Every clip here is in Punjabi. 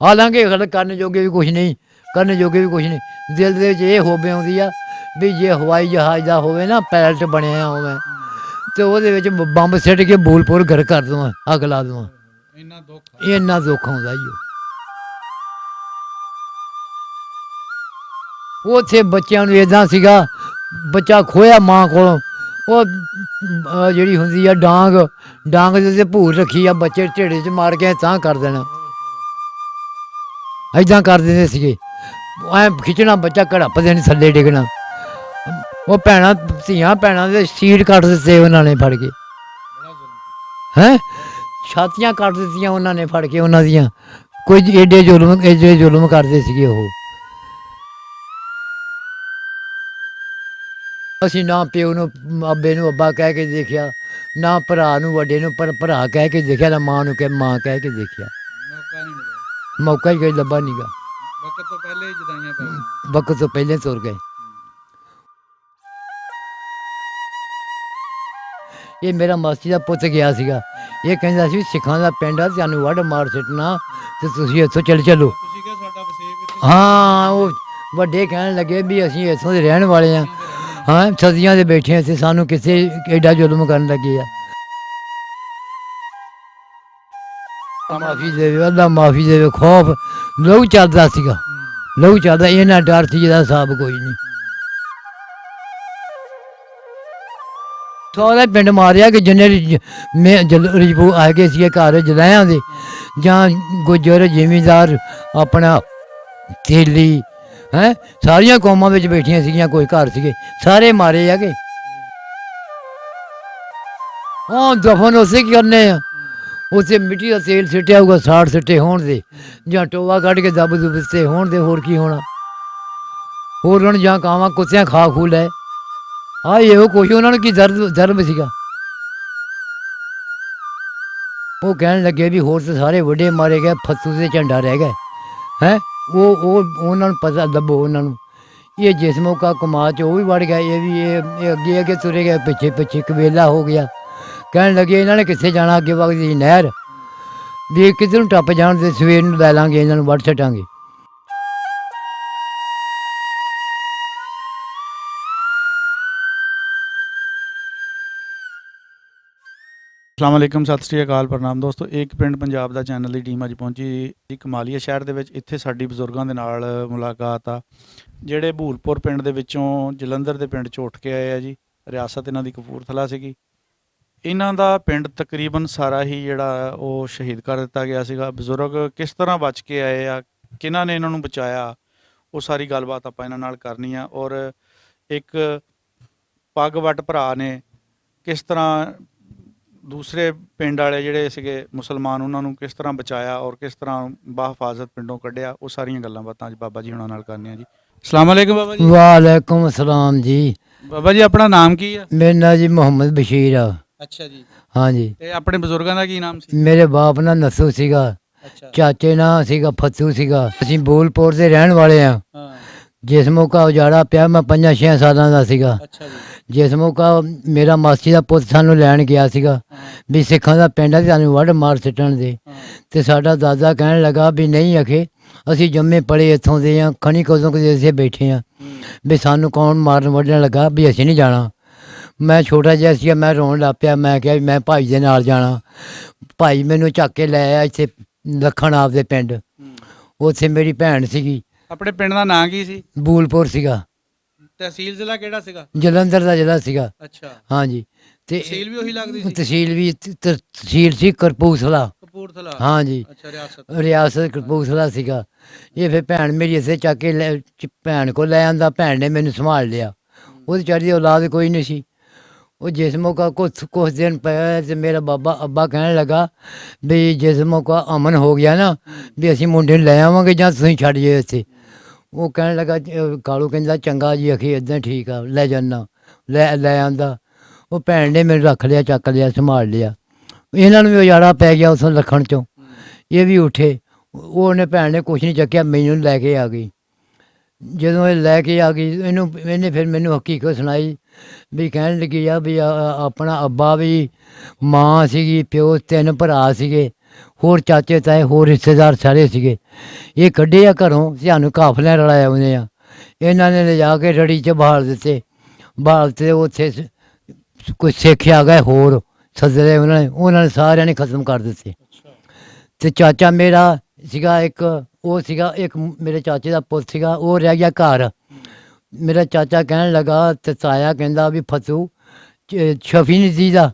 ਹਾਲਾਂਕਿ ਸਾਡੇ ਕਰਨ ਜੋਗੇ ਵੀ ਕੁਛ ਨਹੀਂ, ਕਰਨ ਜੋਗੇ ਵੀ ਕੁਛ ਨਹੀਂ। ਦਿਲ ਦੇ ਵਿੱਚ ਇਹ ਹੋਵੇ ਆਉਂਦੀ ਆ ਵੀ ਜੇ ਹਵਾਈ ਜਹਾਜ਼ ਦਾ ਹੋਵੇ ਨਾ, ਪੈਲਟ ਬਣਿਆ ਹੋਵੇ ਤੇ ਉਹਦੇ ਵਿੱਚ ਬੰਬ ਸਿੱਟ ਕੇ ਬੋਲਪੁਰ ਗਰ ਕਰ ਦੇਵਾਂ, ਅੱਗ ਲਾ ਦੇਵਾਂ। ਇੰਨਾ ਦੁੱਖ ਆਉਂਦਾ ਜੀ। ਉੱਥੇ ਬੱਚਿਆਂ ਨੂੰ ਇੱਦਾਂ ਸੀਗਾ, ਬੱਚਾ ਖੋਇਆ ਮਾਂ ਕੋਲੋਂ, ਉਹ ਜਿਹੜੀ ਹੁੰਦੀ ਆ ਡਾਂਗ, ਡਾਂਗ ਦੇ ਉੱਤੇ ਭੂਰ ਰੱਖੀ ਆ, ਬੱਚੇ ਢਿੱਡੇ 'ਚ ਮਾਰ ਕੇ ਤਾਂ ਕਰ ਦੇਣਾ, ਇੱਦਾਂ ਕਰ ਦਿੰਦੇ ਸੀਗੇ। ਐਂ ਖਿੱਚਣਾ ਬੱਚਾ, ਘੜੱਪ ਦੇਣੀ, ਥੱਲੇ ਡਿੱਗਣਾ। ਉਹ ਭੈਣਾਂ, ਧੀਆਂ ਭੈਣਾਂ ਦੇ ਸੀਟ ਕੱਟ ਦਿੱਤੇ ਉਹਨਾਂ ਨੇ ਫੜ ਕੇ, ਹੈਂ ਛਾਤੀਆਂ ਕੱਟ ਦਿੱਤੀਆਂ ਉਹਨਾਂ ਨੇ ਫੜ ਕੇ ਉਹਨਾਂ ਦੀਆਂ। ਕੁਝ ਏਡੇ ਜ਼ੁਲਮ ਕਰਦੇ ਸੀਗੇ ਉਹ। ਅਸੀਂ ਨਾ ਪਿਓ ਨੂੰ, ਅੱਬੇ ਨੂੰ ਅੱਬਾ ਕਹਿ ਕੇ ਦੇਖਿਆ, ਨਾ ਭਰਾ ਨੂੰ ਵੱਡੇ ਨੂੰ ਭਰਾ ਕਹਿ ਕੇ ਦੇਖਿਆ, ਨਾ ਮਾਂ ਨੂੰ ਮਾਂ ਕਹਿ ਕੇ ਦੇਖਿਆ। ਮੌਕਾ ਹੀ ਕੋਈ ਲੱਭਾ ਨਹੀਂ ਗਾ। ਵਕਤ ਤੋਂ ਪਹਿਲੇ ਜਦਾਈਆਂ ਪੈ ਗਈਆਂ, ਵਕਤ ਤੋਂ ਪਹਿਲੇ ਤੁਰ ਗਏ। ਇਹ ਮੇਰਾ ਮਾਸੀ ਦਾ ਪੁੱਤ ਗਿਆ ਸੀਗਾ, ਇਹ ਕਹਿੰਦਾ ਸੀ ਸਿੱਖਾਂ ਦਾ ਪਿੰਡ ਆ, ਤੁਹਾਨੂੰ ਵੱਢ ਮਾਰ ਸਿੱਟਣਾ ਤੇ ਤੁਸੀਂ ਇੱਥੋਂ ਚੱਲੋ। ਹਾਂ, ਉਹ ਵੱਡੇ ਕਹਿਣ ਲੱਗੇ ਵੀ ਅਸੀਂ ਇੱਥੋਂ ਦੇ ਰਹਿਣ ਵਾਲੇ ਹਾਂ, ਹਾਂ ਸਦੀਆਂ ਦੇ ਬੈਠੇ ਅਸੀਂ, ਸਾਨੂੰ ਕਿਸੇ ਐਡਾ ਜ਼ੁਲਮ ਕਰਨ ਲੱਗੇ ਆ। ਮਾਫੀ ਦੇਵੇ, ਅੱਲਾ ਮਾਫੀ ਦੇਵੇ। ਖੌਫ ਲਹੂ ਚੱਲਦਾ ਸੀਗਾ, ਲਹੂ ਚੱਲਦਾ, ਇਹਨਾਂ ਡਰ ਸੀ ਜਿਹਦਾ ਹਿਸਾਬ ਕੋਈ ਨਹੀਂ। ਸਾਰੇ ਪਿੰਡ ਮਾਰਿਆ ਕਿ ਜਿੰਨੇ ਰਜਪੂ ਆ ਗਏ ਸੀਗੇ ਘਰ ਜਲਾਇਆਂ ਦੇ, ਜਾਂ ਗੁੱਜਰ ਜ਼ਿਮੀਂਦਾਰ ਆਪਣਾ ਤੇਲੀ, ਹੈਂ ਸਾਰੀਆਂ ਕੌਮਾਂ ਵਿੱਚ ਬੈਠੀਆਂ ਸੀਗੀਆਂ, ਕੋਈ ਘਰ ਸੀਗੇ, ਸਾਰੇ ਮਾਰੇ ਆ ਕਿ। ਹਾਂ ਦਫਨ ਉਸੇ ਕੀ ਕਰਨੇ ਆ, ਉੱਥੇ ਮਿੱਟੀ ਦਾ ਤੇਲ ਸਿੱਟਿਆ ਹੋਊਗਾ, ਸਾੜ ਸਿੱਟੇ ਹੋਣ ਦੇ, ਜਾਂ ਟੋਆ ਕੱਢ ਕੇ ਦੱਬ ਦੁੱਬ ਦਿੱਤੇ ਹੋਣ ਦੇ, ਹੋਰ ਕੀ ਹੋਣਾ। ਹੋਰ ਉਹਨਾਂ ਜਾਂ ਕਾਵਾਂ ਕੁੱਤਿਆਂ ਖਾ ਖੂ ਲੈ, ਆਹ ਇਹੋ ਕੁਛ ਉਹਨਾਂ ਨੂੰ ਕੀ ਦਰਦ ਸੀਗਾ। ਉਹ ਕਹਿਣ ਲੱਗੇ ਵੀ ਹੋਰ ਤਾਂ ਸਾਰੇ ਵੱਡੇ ਮਾਰੇ ਗਏ, ਫੱਤੂ ਤੇ ਝੰਡਾ ਰਹਿ ਗਿਆ ਹੈ। ਉਹ ਉਹਨਾਂ ਨੂੰ ਪਤਾ ਲੱਭੋ ਉਹਨਾਂ ਨੂੰ। ਇਹ ਜਿਸ ਮੌਕਾ ਕਮਾ 'ਚ ਉਹ ਵੀ ਵੜ ਗਿਆ, ਇਹ ਵੀ ਇਹ ਅੱਗੇ ਅੱਗੇ ਤੁਰੇ ਗਏ, ਪਿੱਛੇ ਪਿੱਛੇ ਕਵੇਲਾ ਹੋ ਗਿਆ। ਕਹਿਣ ਲੱਗੇ ਇਹਨਾਂ ਨੇ ਕਿੱਥੇ ਜਾਣਾ, ਅੱਗੇ ਵਗਦੀ ਨਹਿਰ, ਵੀ ਕਿੱਧਰ ਨੂੰ ਟੱਪ ਜਾਣ ਤੇ ਸਵੇਰ ਨੂੰ ਲੈ ਲਾਂਗੇ, ਇਹਨਾਂ ਨੂੰ ਵੱਢ ਛੱਡਾਂਗੇ। ਅਸਲਾਮ ਵਾਲੇਕਮ, ਸਤਿ ਸ਼੍ਰੀ ਅਕਾਲ, ਪ੍ਰਣਾਮ ਦੋਸਤੋ। ਇੱਕ ਪਿੰਡ ਪੰਜਾਬ ਦਾ ਚੈਨਲ ਦੀ ਟੀਮ ਅੱਜ ਪਹੁੰਚੀ ਕਮਾਲੀਆ ਸ਼ਹਿਰ ਦੇ ਵਿੱਚ। ਇੱਥੇ ਸਾਡੀ ਬਜ਼ੁਰਗਾਂ ਦੇ ਨਾਲ ਮੁਲਾਕਾਤ ਆ, ਜਿਹੜੇ ਭੂਲਪੁਰ ਪਿੰਡ ਦੇ ਵਿੱਚੋਂ ਜਲੰਧਰ ਦੇ ਪਿੰਡ 'ਚ ਉੱਠ ਕੇ ਆਏ ਆ ਜੀ। ਰਿਆਸਤ ਇਹਨਾਂ ਦੀ ਕਪੂਰਥਲਾ ਸੀਗੀ। ਇਹਨਾਂ ਦਾ ਪਿੰਡ ਤਕਰੀਬਨ ਸਾਰਾ ਹੀ ਜਿਹੜਾ ਉਹ ਸ਼ਹੀਦ ਕਰ ਦਿੱਤਾ ਗਿਆ ਸੀਗਾ। ਬਜ਼ੁਰਗ ਕਿਸ ਤਰ੍ਹਾਂ ਬਚ ਕੇ ਆਏ ਆ, ਕਿਹਨਾਂ ਨੇ ਇਹਨਾਂ ਨੂੰ ਬਚਾਇਆ, ਉਹ ਸਾਰੀ ਗੱਲਬਾਤ ਆਪਾਂ ਇਹਨਾਂ ਨਾਲ ਕਰਨੀ ਆ। ਔਰ ਇੱਕ ਪੱਗ ਵੱਟ ਭਰਾ ਨੇ ਕਿਸ ਤਰ੍ਹਾਂ ਦੂਸਰੇ ਪਿੰਡ ਵਾਲੇ ਜਿਹੜੇ ਸੀਗੇ ਮੁਸਲਮਾਨ, ਉਹਨਾਂ ਨੂੰ ਕਿਸ ਤਰ੍ਹਾਂ ਬਚਾਇਆ ਔਰ ਕਿਸ ਤਰ੍ਹਾਂ ਬਾਹਿਫਾਜ਼ਤ ਪਿੰਡੋਂ ਕੱਢਿਆ, ਉਹ ਸਾਰੀਆਂ ਗੱਲਾਂ ਬਾਤਾਂ ਅੱਜ ਬਾਬਾ ਜੀ ਹੁਣਾਂ ਨਾਲ ਕਰਨੀਆਂ ਜੀ। ਅਸਲਾਮ ਵਾਲੇਕਮ ਬਾਬਾ ਜੀ। ਵਾਲੇਕੁਮ ਅਸਲਾਮ ਜੀ। ਬਾਬਾ ਜੀ ਆਪਣਾ ਨਾਮ ਕੀ ਆ? ਮੇਰਾ ਨਾਂ ਜੀ ਮੁਹੰਮਦ ਬਸ਼ੀਰ ਆ। ਅੱਛਾ ਜੀ। ਹਾਂਜੀ। ਤੇ ਆਪਣੇ ਬਜ਼ੁਰਗਾਂ ਦਾ ਕੀ ਨਾਮ ਸੀ? ਮੇਰੇ ਬਾਪ ਨਾਲ ਨੱਸੂ ਸੀਗਾ, ਚਾਚੇ ਨਾਲ ਸੀਗਾ ਫੱਤੂ ਸੀਗਾ। ਅਸੀਂ ਬੋਲਪੁਰ ਦੇ ਰਹਿਣ ਵਾਲੇ ਆ। ਜਿਸ ਮੌਕਾ ਉਜਾੜਾ ਪਿਆ, ਮੈਂ 5-6 ਸਾਲਾਂ ਦਾ ਸੀਗਾ। ਜਿਸ ਮੌਕਾ ਮੇਰਾ ਮਾਸੀ ਦਾ ਪੁੱਤ ਸਾਨੂੰ ਲੈਣ ਗਿਆ ਸੀਗਾ ਵੀ ਸਿੱਖਾਂ ਦਾ ਪਿੰਡ ਆ, ਸਾਨੂੰ ਵੱਢ ਮਾਰ ਸਿੱਟਣ ਦੇ, ਤੇ ਸਾਡਾ ਦਾਦਾ ਕਹਿਣ ਲੱਗਾ ਵੀ ਨਹੀਂ ਅਖੇ, ਅਸੀਂ ਜੰਮੇ ਪਲੇ ਇੱਥੋਂ ਦੇ ਆ, ਖਣੀ ਕਦੋਂ ਕਦੇ ਅਸੀਂ ਬੈਠੇ ਆ, ਵੀ ਸਾਨੂੰ ਕੌਣ ਮਾਰਨ ਵੱਢਣ ਲੱਗਾ, ਵੀ ਅਸੀਂ ਨਹੀਂ ਜਾਣਾ। ਮੈਂ ਛੋਟਾ ਜਿਹਾ ਸੀ, ਮੈਂ ਰੋਣ ਲੱਗ ਪਿਆ। ਮੈਂ ਕਿਹਾ ਵੀ ਮੈਂ ਭਾਈ ਦੇ ਨਾਲ ਜਾਣਾ। ਭਾਈ ਮੈਨੂੰ ਚੱਕ ਕੇ ਲੈ ਆਇਆ ਇੱਥੇ ਲੱਖਣ ਆਪਦੇ ਪਿੰਡ। ਉੱਥੇ ਮੇਰੀ ਭੈਣ ਸੀਗੀ। ਆਪਣੇ ਪਿੰਡ ਦਾ ਨਾਂ ਕੀ ਸੀ? ਬੂਲਪੁਰ ਸੀਗਾ। ਤਹਿਸੀਲ ਜ਼ਿਲ੍ਹਾ ਕਿਹੜਾ ਸੀਗਾ? ਜਲੰਧਰ ਦਾ ਜ਼ਿਲ੍ਹਾ ਸੀਗਾ। ਅੱਛਾ। ਹਾਂਜੀ। ਤੇ ਤਹਿਸੀਲ ਵੀ ਉਹੀ ਲੱਗਦੀ ਸੀ? ਤਹਿਸੀਲ ਸੀ ਕਪੂਰਥਲਾ। ਕਪੂਰਥਲਾ। ਹਾਂਜੀ। ਅੱਛਾ। ਰਿਆਸਤ ਕਪੂਰਥਲਾ ਸੀਗਾ। ਇਹ ਫਿਰ ਭੈਣ ਮੇਰੀ ਇੱਥੇ ਚੱਕ ਕੇ ਭੈਣ ਕੋਲ ਲੈ ਆਂਦਾ। ਭੈਣ ਨੇ ਮੈਨੂੰ ਸੰਭਾਲ ਲਿਆ। ਉਹਦੀ ਚਾਰੀ ਔਲਾਦ ਕੋਈ ਨਹੀਂ ਸੀ। ਉਹ ਜਿਸ ਮੌਕਾ ਕੁਛ ਦਿਨ ਪਿਆ ਤੇ ਮੇਰਾ ਅੱਬਾ ਕਹਿਣ ਲੱਗਾ ਵੀ ਜਿਸ ਮੌਕਾ ਅਮਨ ਹੋ ਗਿਆ ਨਾ, ਵੀ ਅਸੀਂ ਮੁੰਡੇ ਨੂੰ ਲੈ ਆਵਾਂਗੇ ਜਾਂ ਤੁਸੀਂ ਛੱਡ ਜਾਓ ਇੱਥੇ। ਉਹ ਕਹਿਣ ਲੱਗਾ, ਕਾਲੂ ਕਹਿੰਦਾ ਚੰਗਾ ਜੀ ਅਖੀ ਇੱਦਾਂ ਠੀਕ ਆ, ਲੈ ਜਾਂਦਾ। ਲੈ ਆਂਦਾ। ਉਹ ਭੈਣ ਨੇ ਮੈਨੂੰ ਰੱਖ ਲਿਆ, ਚੱਕ ਲਿਆ, ਸੰਭਾਲ ਲਿਆ। ਇਹਨਾਂ ਨੂੰ ਵੀ ਉਜਾੜਾ ਪੈ ਗਿਆ ਉੱਥੋਂ ਲੱਖਣ 'ਚੋਂ। ਇਹ ਵੀ ਉੱਠੇ। ਉਹਨੇ ਭੈਣ ਨੇ ਕੁਛ ਨਹੀਂ ਚੱਕਿਆ, ਮੈਨੂੰ ਲੈ ਕੇ ਆ ਗਈ। ਜਦੋਂ ਇਹ ਲੈ ਕੇ ਆ ਗਈ, ਇਹਨੇ ਫਿਰ ਮੈਨੂੰ ਹਕੀਕਤ ਸੁਣਾਈ ਵੀ ਕਹਿਣ ਲੱਗੀ ਆ ਵੀ ਆਪਣਾ ਅੱਬਾ ਵੀ, ਮਾਂ ਸੀਗੀ, ਪਿਓ, 3 ਭਰਾ ਸੀਗੇ, ਹੋਰ ਚਾਚੇ ਤਾਏ ਹੋਰ ਰਿਸ਼ਤੇਦਾਰ ਸਾਰੇ ਸੀਗੇ। ਇਹ ਕੱਢੇ ਆ ਘਰੋਂ, ਸਾਨੂੰ ਕਾਫਲਿਆਂ ਰਲਾਇਆ ਆਉਂਦੇ ਆ। ਇਹਨਾਂ ਨੇ ਲਿਜਾ ਕੇ ਰੜੀ 'ਚ ਬਾਲ ਦਿੱਤੇ। ਬਾਲ ਤੇ ਉੱਥੇ ਕੋਈ ਸਿੱਖ ਆ ਗਏ ਹੋਰ ਸੱਜਰੇ, ਉਹਨਾਂ ਨੇ ਸਾਰਿਆਂ ਨੇ ਖਤਮ ਕਰ ਦਿੱਤੇ। ਤੇ ਚਾਚਾ ਮੇਰਾ ਸੀਗਾ ਇੱਕ, ਉਹ ਸੀਗਾ ਇੱਕ ਮੇਰੇ ਚਾਚੇ ਦਾ ਪੁੱਤ ਸੀਗਾ, ਉਹ ਰਹਿ ਗਿਆ ਘਰ। ਮੇਰਾ ਚਾਚਾ ਕਹਿਣ ਲੱਗਾ ਤੇ ਤਾਇਆ ਕਹਿੰਦਾ ਵੀ ਫਤੂ ਸ਼ਫੀ ਨਹੀਂ ਸੀਦਾ,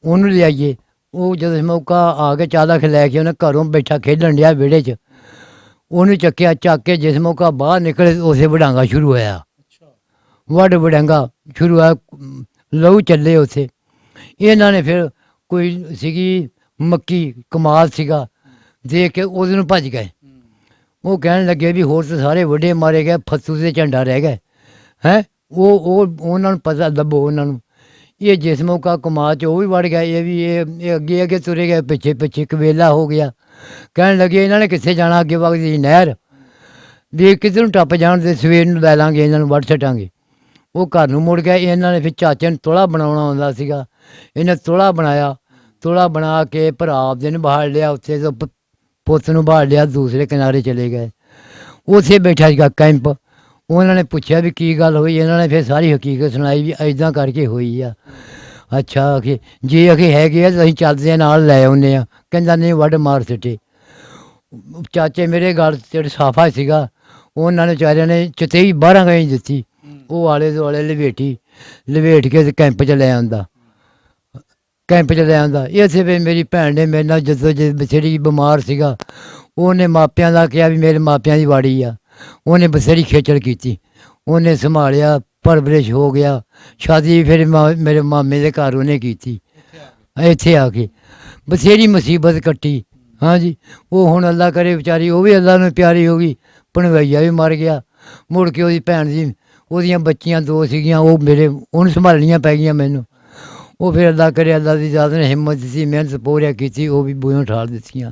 ਉਹਨੂੰ ਲਿਆਈਏ। ਉਹ ਜਦੋਂ ਮੌਕਾ ਆ ਕੇ ਚਾਲਾ ਲੈ ਕੇ ਉਹਨੇ ਘਰੋਂ ਬੈਠਾ ਖੇਡਣ ਡਿਆ ਵਿਹੜੇ 'ਚ, ਉਹਨੂੰ ਚੱਕਿਆ। ਚੱਕ ਕੇ ਜਿਸ ਮੌਕਾ ਬਾਹਰ ਨਿਕਲੇ ਉਸੇ ਵਡਾਂਗਾ ਸ਼ੁਰੂ ਹੋਇਆ। ਵੱਡ ਵਡਾਂਗਾ ਸ਼ੁਰੂ ਹੋਇਆ, ਲਹੂ ਚੱਲੇ ਉੱਥੇ। ਇਹਨਾਂ ਨੇ ਫਿਰ ਕੋਈ ਸੀਗੀ ਮੱਕੀ ਕਮਾਲ ਸੀਗਾ, ਦੇਖ ਕੇ ਉਹਦੇ ਨੂੰ ਭੱਜ ਗਏ। ਉਹ ਕਹਿਣ ਲੱਗੇ ਵੀ ਹੋਰ ਤਾਂ ਸਾਰੇ ਵੱਡੇ ਮਾਰੇ ਗਏ, ਫੱਤੂ ਦੇ ਝੰਡਾ ਰਹਿ ਗਏ ਹੈ। ਉਹ ਉਹਨਾਂ ਨੂੰ ਪਤਾ ਲੱਭੋ ਉਹਨਾਂ ਨੂੰ। ਇਹ ਜਿਸ ਮੌਕਾ ਕਮਾਲ 'ਚ ਉਹ ਵੀ ਵੜ ਗਿਆ, ਇਹ ਵੀ ਇਹ ਅੱਗੇ ਅੱਗੇ ਤੁਰੇ ਗਏ, ਪਿੱਛੇ ਪਿੱਛੇ ਕਵੇਲਾ ਹੋ ਗਿਆ। ਕਹਿਣ ਲੱਗੇ ਇਹਨਾਂ ਨੇ ਕਿੱਥੇ ਜਾਣਾ, ਅੱਗੇ ਵਗਦੀ ਨਹਿਰ ਵੀ ਕਿੱਧਰ ਨੂੰ ਟੱਪ ਜਾਣ, ਤੇ ਸਵੇਰ ਨੂੰ ਲੈ ਲਾਂਗੇ ਇਹਨਾਂ ਨੂੰ, ਵੱਢ ਛੱਡਾਂਗੇ। ਉਹ ਘਰ ਨੂੰ ਮੁੜ ਗਏ। ਇਹਨਾਂ ਨੇ ਫਿਰ ਚਾਚੇ ਨੂੰ ਤੋਲਾ ਬਣਾਉਣਾ ਆਉਂਦਾ ਸੀਗਾ, ਇਹਨੇ ਤੋਲਾ ਬਣਾਇਆ। ਤੋਲਾ ਬਣਾ ਕੇ ਭਰਾ ਆਪਦੇ ਨੂੰ ਬਾਹਰ ਲਿਆ, ਉੱਥੇ ਤੋਂ ਪੁੱਤ ਨੂੰ ਬਾਹਰ ਲਿਆ, ਦੂਸਰੇ ਕਿਨਾਰੇ ਚਲੇ ਗਏ। ਉੱਥੇ ਬੈਠਾ ਸੀਗਾ ਕੈਂਪ। ਉਹਨਾਂ ਨੇ ਪੁੱਛਿਆ ਵੀ ਕੀ ਗੱਲ ਹੋਈ, ਇਹਨਾਂ ਨੇ ਫਿਰ ਸਾਰੀ ਹਕੀਕਤ ਸੁਣਾਈ ਵੀ ਇੱਦਾਂ ਕਰਕੇ ਹੋਈ ਆ। ਅੱਛਾ ਆਖੇ ਜੇ ਆਖੇ ਹੈਗੇ ਆ ਤਾਂ ਅਸੀਂ ਚੱਲਦੇ ਹਾਂ ਨਾਲ ਲੈ ਆਉਂਦੇ ਹਾਂ। ਕਹਿੰਦਾ ਨਹੀਂ, ਵੱਢ ਮਾਰ ਸਿੱਟੇ। ਚਾਚੇ ਮੇਰੇ ਗਲ ਜਿਹੜਾ ਸਾਫਾ ਸੀਗਾ, ਉਹਨਾਂ ਨੇ ਵਿਚਾਰਿਆਂ ਨੇ ਚਤੇਈ 12 ਗਈ ਦਿੱਤੀ। ਉਹ ਆਲੇ ਦੁਆਲੇ ਲਵੇਟ ਕੇ ਤੇ ਕੈਂਪ 'ਚ ਲੈ ਆਉਂਦਾ। ਕੈਂਪ 'ਚ ਲੈ ਆਉਂਦਾ। ਇਸੇ ਵੇ ਮੇਰੀ ਭੈਣ ਨੇ ਮੇਰੇ ਨਾਲ ਜਦੋਂ ਬਥੇਰੀ ਬਿਮਾਰ ਸੀਗਾ, ਉਹਨੇ ਮਾਪਿਆਂ ਦਾ ਕਿਹਾ ਵੀ ਮੇਰੇ ਮਾਪਿਆਂ ਦੀ ਵਾੜੀ ਆ। ਉਹਨੇ ਬਥੇਰੀ ਖੇਚਲ ਕੀਤੀ, ਉਹਨੇ ਸੰਭਾਲਿਆ, ਪਰਵਰਿਸ਼ ਹੋ ਗਿਆ। ਸ਼ਾਦੀ ਫਿਰ ਮੇਰੇ ਮਾਮੇ ਦੇ ਘਰ ਉਹਨੇ ਕੀਤੀ। ਇੱਥੇ ਆ ਕੇ ਬਥੇਰੀ ਮੁਸੀਬਤ ਕੱਟੀ। ਹਾਂਜੀ, ਉਹ ਹੁਣ ਅੱਲਾ ਕਰੇ ਵਿਚਾਰੀ, ਉਹ ਵੀ ਅੱਲਾ ਨੂੰ ਪਿਆਰੀ ਹੋ ਗਈ। ਭਣਵਈਆ ਵੀ ਮਰ ਗਿਆ। ਮੁੜ ਕੇ ਉਹਦੀ ਭੈਣ ਦੀ, ਉਹਦੀਆਂ ਬੱਚੀਆਂ 2 ਸੀਗੀਆਂ, ਉਹ ਮੇਰੇ ਉਹਨੂੰ ਸੰਭਾਲਣੀਆਂ ਪੈ ਗਈਆਂ ਮੈਨੂੰ। ਉਹ ਫਿਰ ਅੱਲਾ ਕਰੇ, ਅੱਲਾ ਦੀ ਜ਼ਾਤ ਨੇ ਹਿੰਮਤ ਦਿੱਤੀ, ਮਿਹਨਤ ਪੂਰਿਆ ਕੀਤੀ, ਉਹ ਵੀ ਬੂਹੀਆਂ ਠਾਲ ਦਿੱਤੀਆਂ।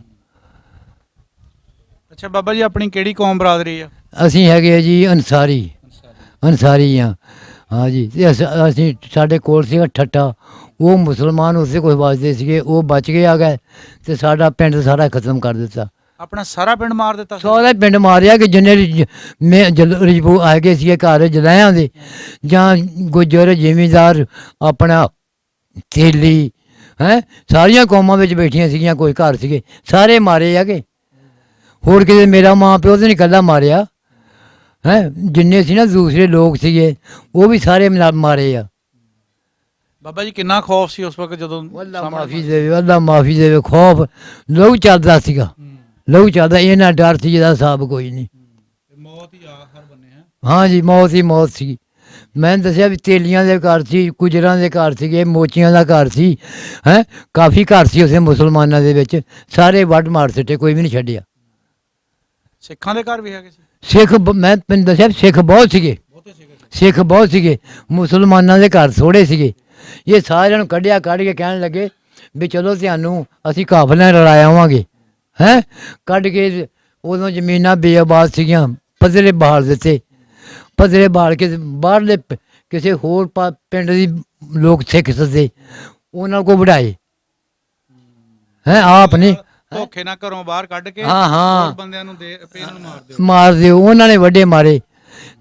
ਅੱਛਾ ਬਾਬਾ ਜੀ, ਆਪਣੀ ਕਿਹੜੀ ਕੌਮ ਬਰਾਦਰੀ ਆ? ਅਸੀਂ ਹੈਗੇ ਆ ਜੀ ਅਨਸਾਰੀ ਹਾਂ। ਹਾਂਜੀ, ਅਤੇ ਅਸੀਂ ਸਾਡੇ ਕੋਲ ਸੀਗਾ ਠੱਠਾ, ਉਹ ਮੁਸਲਮਾਨ ਉਸੇ ਕੋਈ ਵੱਜਦੇ ਸੀਗੇ, ਉਹ ਬਚ ਕੇ ਆ ਗਏ ਅਤੇ ਸਾਡਾ ਪਿੰਡ ਸਾਰਾ ਖਤਮ ਕਰ ਦਿੱਤਾ। ਆਪਣਾ ਸਾਰਾ ਪਿੰਡ ਮਾਰ ਦਿੱਤਾ? ਸਾਰਾ ਪਿੰਡ ਮਾਰਿਆ ਕਿ ਜਿੰਨੇ ਰਜਪੂ ਆ ਗਏ ਸੀਗੇ ਘਰ ਜਲਾਇਆਂ ਦੇ, ਜਾਂ ਗੁੱਜਰ ਜ਼ਿਮੀਂਦਾਰ ਆਪਣਾ ਤੇਲੀ ਹੈਂ, ਸਾਰੀਆਂ ਕੌਮਾਂ ਵਿੱਚ ਬੈਠੀਆਂ ਸੀਗੀਆਂ, ਕੋਈ ਘਰ ਸੀਗੇ, ਸਾਰੇ ਮਾਰੇ ਹੈਗੇ। ਹੋਰ ਕਿਤੇ ਮੇਰਾ ਮਾਂ ਪਿਓ ਤਾਂ ਨਹੀਂ ਇਕੱਲਾ ਮਾਰਿਆ ਹੈ, ਜਿੰਨੇ ਸੀ ਨਾ ਦੂਸਰੇ ਲੋਕ ਸੀਗੇ ਉਹ ਵੀ ਸਾਰੇ ਮਾਰੇ ਆ। ਬਾਬਾ ਜੀ ਕਿੰਨਾ ਖੌਫ ਸੀ ਉਸ ਵਕਤ ਜਦੋਂ? ਅੱਲਾ ਮਾਫੀ ਦੇਵੇ, ਅੱਲਾ ਮਾਫੀ ਦੇਵੇ। ਖੌਫ ਲਹੂ ਚੱਲਦਾ ਸੀਗਾ, ਲਹੂ ਚੱਲਦਾ। ਇਹਨਾਂ ਡਰ ਸੀ ਜਿਹਦਾ ਹਿਸਾਬ ਕੋਈ ਨਹੀਂ। ਮੌਤ ਹੀ ਆਖਰ ਬੰਨੇ ਹੈ। ਹਾਂ ਜੀ, ਮੌਤ ਹੀ ਮੌਤ ਸੀ। ਮੈਂ ਦੱਸਿਆ ਵੀ ਤੇਲੀਆਂ ਦੇ ਘਰ ਸੀ, ਗੁਜਰਾਂ ਦੇ ਘਰ ਸੀਗੇ, ਮੋਚੀਆਂ ਦਾ ਘਰ ਸੀ ਹੈਂ, ਕਾਫੀ ਘਰ ਸੀ ਉਸੇ ਮੁਸਲਮਾਨਾਂ ਦੇ ਵਿੱਚ। ਸਾਰੇ ਵੱਢ ਮਾਰ ਸਿੱਟੇ, ਕੋਈ ਵੀ ਨਹੀਂ ਛੱਡਿਆ। ਸਿੱਖਾਂ ਦੇ ਘਰ ਵੀ ਹੈਗੇ ਸੀ? ਸਿੱਖ ਮੈਂ ਤੈਨੂੰ ਦੱਸਿਆ ਸਿੱਖ ਬਹੁਤ ਸੀਗੇ, ਸਿੱਖ ਬਹੁਤ ਸੀਗੇ, ਮੁਸਲਮਾਨਾਂ ਦੇ ਘਰ ਥੋੜ੍ਹੇ ਸੀਗੇ। ਇਹ ਸਾਰਿਆਂ ਨੂੰ ਕੱਢ ਕੇ ਕਹਿਣ ਲੱਗੇ ਵੀ ਚਲੋ ਤੁਹਾਨੂੰ ਅਸੀਂ ਕਾਫਲਿਆਂ ਰਲਾਇਆ ਆਵਾਂਗੇ ਹੈਂ। ਕੱਢ ਕੇ ਉਦੋਂ ਜ਼ਮੀਨਾਂ ਬੇਆਬਾਦ ਸੀਗੀਆਂ, ਪੱਧਰੇ ਬਹਾਲ ਦਿੱਤੇ। ਪੱਧਰੇ ਬਹਾਲ ਕੇ ਬਾਹਰਲੇ ਕਿਸੇ ਹੋਰ ਪਿੰਡ ਦੀ ਲੋਕ ਸਿੱਖ ਸੱਦੇ, ਉਹਨਾਂ ਕੋਲ ਵਢਾਏ ਹੈਂ। ਆਪ ਨਹੀਂ ਧੋਖੇ ਨਾਲ ਘਰੋਂ ਬਾਹਰ ਕੱਢ ਕੇ ਹਾਂ ਬੰਦਿਆਂ ਨੂੰ ਮਾਰ ਦਿਓ। ਉਹਨਾਂ ਨੇ ਵੱਡੇ ਮਾਰੇ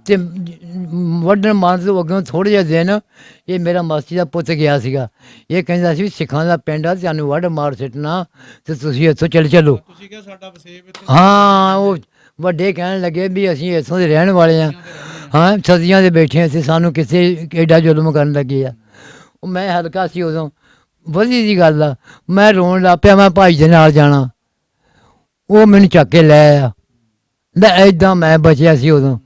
ਤੇ ਵੱਢਣ ਮਾਰਨ ਤੋਂ ਅੱਗੇ ਥੋੜ੍ਹੇ ਜਿਹੇ ਦਿਨ ਇਹ ਮੇਰਾ ਮਾਸੀ ਦਾ ਪੁੱਤ ਗਿਆ ਸੀਗਾ। ਇਹ ਕਹਿੰਦਾ ਸੀ ਵੀ ਸਿੱਖਾਂ ਦਾ ਪਿੰਡ ਆ, ਤੁਹਾਨੂੰ ਵੱਢ ਮਾਰ ਸਿੱਟਣਾ ਤੇ ਤੁਸੀਂ ਇੱਥੋਂ ਚੱਲੋ। ਤੁਸੀਂ ਕਿਹਾ ਸਾਡਾ ਵਸੇਬ ਇੱਥੇ। ਹਾਂ, ਉਹ ਵੱਡੇ ਕਹਿਣ ਲੱਗੇ ਵੀ ਅਸੀਂ ਇੱਥੋਂ ਦੇ ਰਹਿਣ ਵਾਲੇ ਹਾਂ, ਹਾਂ ਸਦੀਆਂ ਦੇ ਬੈਠੇ ਅਸੀਂ, ਸਾਨੂੰ ਕਿਸੇ ਐਡਾ ਜ਼ੁਲਮ ਕਰਨ ਲੱਗੇ ਆ। ਉਹ ਮੈਂ ਹਲਕਾ ਸੀ ਉਦੋਂ, ਵਧੀ ਦੀ ਗੱਲ ਆ। ਮੈਂ ਰੋਣ ਲੱਗ ਪਿਆ, ਮੈਂ ਭਾਈ ਦੇ ਨਾਲ ਜਾਣਾ। ਉਹ ਮੈਨੂੰ ਚੱਕ ਕੇ ਲੈ ਆਇਆ। ਇੱਦਾਂ ਮੈਂ ਬਚਿਆ ਸੀ ਉਦੋਂ,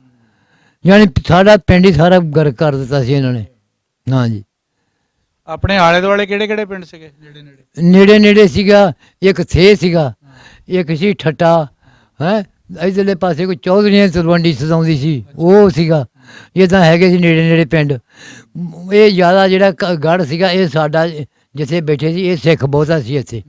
ਯਾਨੀ ਸਾਡਾ ਪਿੰਡ ਹੀ ਸਾਰਾ ਗਰਕ ਕਰ ਦਿੱਤਾ ਸੀ ਇਹਨਾਂ ਨੇ। ਹਾਂਜੀ, ਆਪਣੇ ਆਲੇ ਦੁਆਲੇ ਕਿਹੜੇ ਕਿਹੜੇ ਪਿੰਡ ਸੀਗੇ ਨੇੜੇ ਨੇੜੇ ਸੀਗਾ? ਇੱਕ ਥੇ ਸੀਗਾ, ਇੱਕ ਸੀ ਠੱਟਾ ਹੈਂ, ਇੱਧਰਲੇ ਪਾਸੇ ਕੋਈ ਚੌਧਰੀਆਂ ਤਲਵੰਡੀ ਸਦਾਉਂਦੀ ਸੀ, ਉਹ ਸੀਗਾ। ਇਹ ਤਾਂ ਹੈਗੇ ਸੀ ਨੇੜੇ ਨੇੜੇ ਪਿੰਡ। ਇਹ ਜ਼ਿਆਦਾ ਜਿਹੜਾ ਗੜ੍ਹ ਸੀਗਾ ਇਹ ਸਾਡਾ, ਜਿੱਥੇ ਬੈਠੇ ਸੀ ਇਹ ਸਿੱਖ ਬਹੁਤਾ ਸੀ ਇੱਥੇ।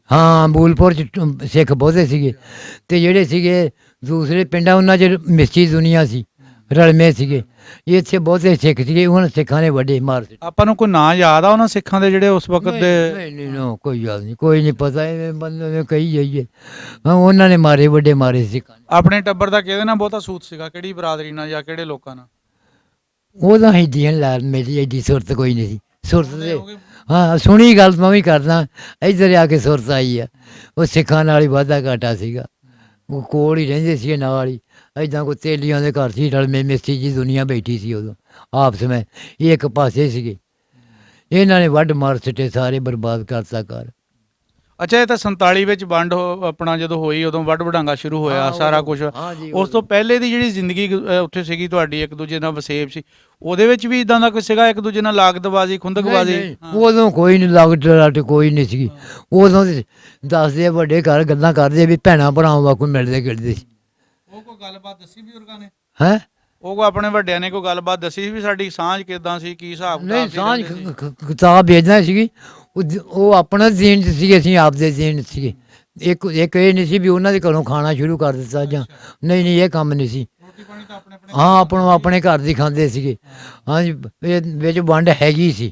ਹਾਂ, ਬੂਲਪੁਰ 'ਚ ਸਿੱਖ ਬਹੁਤੇ ਸੀਗੇ, ਅਤੇ ਜਿਹੜੇ ਸੀਗੇ ਦੂਸਰੇ ਪਿੰਡਾਂ ਉਹਨਾਂ 'ਚ ਮਿਸਚੀ ਦੁਨੀਆ ਸੀ, ਰਲਵੇਂ ਸੀਗੇ। ਇੱਥੇ ਬਹੁਤੇ ਸਿੱਖ ਸੀਗੇ, ਉਹਨਾਂ ਸਿੱਖਾਂ ਨੇ ਵੱਡੇ ਮਾਰ ਦਿੱਤੇ। ਆਪਾਂ ਨੂੰ ਕੋਈ ਨਾਂ ਯਾਦ ਆ ਉਹਨਾਂ ਸਿੱਖਾਂ ਦੇ ਜਿਹੜੇ ਉਸ ਵਕਤ ਦੇ? ਨਹੀਂ ਨਹੀਂ no, ਕੋਈ ਯਾਦ ਨਹੀਂ, ਕੋਈ ਨਹੀਂ ਪਤਾ, ਐਵੇਂ ਬੰਦੇ ਨੇ ਕਹੀ ਜਾਈਏ। ਹਾਂ, ਉਹਨਾਂ ਨੇ ਮਾਰੇ, ਵੱਡੇ ਮਾਰੇ ਸਿੱਖਾਂ ਨੇ। ਆਪਣੇ ਟੱਬਰ ਦਾ ਕਿਹਦੇ ਨਾਲ ਬਹੁਤਾ ਸੂਤ ਸੀਗਾ, ਕਿਹੜੀ ਬਰਾਦਰੀ ਨਾਲ ਜਾਂ ਕਿਹੜੇ ਲੋਕਾਂ ਨਾਲ? ਉਹਦਾ ਹਿੱਦੀਆਂ ਲਾ, ਮੇਰੀ ਐਡੀ ਸੁਰਤ ਕੋਈ ਨਹੀਂ ਸੀ। ਸੁਰਤ ਦੇ ਹਾਂ, ਸੁਣੀ ਗੱਲ ਮੈਂ ਵੀ ਕਰਦਾ, ਇੱਧਰ ਆ ਕੇ ਸੁਰਤ ਆਈ ਆ। ਉਹ ਸਿੱਖਾਂ ਨਾਲ ਹੀ ਵਾਧਾ ਘਾਟਾ ਸੀਗਾ, ਉਹ ਕੋਲ ਹੀ ਰਹਿੰਦੇ ਸੀ ਨਾਲ ਹੀ। ਐਦਾਂ ਕੋਈ ਤੇਲੀਆਂ ਦੇ ਘਰ ਸੀ, ਰਲਵੇਂ ਮਿਸਤੀ ਜੀ ਦੁਨੀਆ ਬੈਠੀ ਸੀ ਉਦੋਂ ਆਪਸ ਵਿੱਚ, ਇਹ ਇੱਕ ਪਾਸੇ ਸੀਗੇ। ਇਹਨਾਂ ਨੇ ਵੱਢ ਮਾਰ ਸਿੱਟੇ, ਸਾਰੇ ਬਰਬਾਦ ਕਰਤਾ ਘਰ। ਅੱਛਾ, ਇਹ ਤਾਂ 47 ਵਿੱਚ ਵੰਡ ਆਪਣਾ ਜਦੋਂ ਹੋਈ ਉਦੋਂ ਵੱਢ ਵਡਾਂਗਾ ਸ਼ੁਰੂ ਹੋਇਆ, ਹਾਂ, ਸਾਰਾ ਉਦੋਂ। ਕੁਝ। ਹਾਂ ਜੀ, ਉਸ ਤੋਂ ਪਹਿਲੇ ਦੀ ਜਿਹੜੀ ਜ਼ਿੰਦਗੀ ਉੱਥੇ ਸੀਗੀ ਤੁਹਾਡੀ, ਇੱਕ ਦੂਜੇ ਨਾਲ ਵਸੇਬ ਸੀ, ਉਹਦੇ ਵਿੱਚ ਵੀ ਇਦਾਂ ਦਾ ਕੁਝ ਸੀਗਾ, ਇੱਕ ਦੂਜੇ ਨਾਲ ਲਾਗਤਬਾਜ਼ੀ, ਖੁੰਦਕਬਾਜ਼ੀ? ਉਦੋਂ ਕੋਈ ਨਹੀਂ, ਲਾਗਤ ਰਾਟ ਕੋਈ ਨਹੀਂ ਸੀਗੀ ਉਦੋਂ। ਦੱਸਦੇ ਵੱਡੇ ਘਰ ਗੱਲਾਂ ਕਰਦੇ ਵੀ ਭੈਣਾਂ ਭਰਾਵਾਂ ਵਾਂਗੂ ਮਿਲਦੇ ਗਿਲਦੇ ਸੀ। ਉਹ ਕੋਈ ਗੱਲਬਾਤ ਦੱਸੀ ਬਜ਼ੁਰਗਾਂ ਨੇ? ਹੈਂ? ਉਹ ਕੋਈ ਆਪਣੇ ਵੱਡਿਆਂ ਨੇ ਕੋਈ ਗੱਲਬਾਤ ਦੱਸੀ ਵੀ ਸਾਡੀ ਸਾਂਝ ਕਿਦਾਂ ਸੀ, ਕੀ ਹਿਸਾਬ ਨਹੀਂ, ਸਾਂਝ ਕਿਤਾਬ ਸੀ? ਕਿਤਾਬ ਵੇਚਦਾ ਸੀਗੀ। ਉਹ ਆਪਣਾ ਜ਼ੀਨ ਸੀਗੇ, ਅਸੀਂ ਆਪਦੇ ਜ਼ੀਨ ਸੀਗੇ। ਇੱਕ ਇਹ ਨਹੀਂ ਸੀ ਵੀ ਉਹਨਾਂ ਦੇ ਘਰੋਂ ਖਾਣਾ ਸ਼ੁਰੂ ਕਰ ਦਿੱਤਾ ਜਾਂ ਨਹੀਂ, ਇਹ ਕੰਮ ਨਹੀਂ ਸੀ। ਰੋਟੀ ਪਾਣੀ ਤਾਂ ਆਪਣੇ ਆਪਣੇ ਹਾਂ, ਆਪਣੇ ਘਰ ਦੀ ਖਾਂਦੇ ਸੀਗੇ। ਹਾਂਜੀ, ਇਹ ਵਿੱਚ ਵੰਡ ਹੈਗੀ ਸੀ,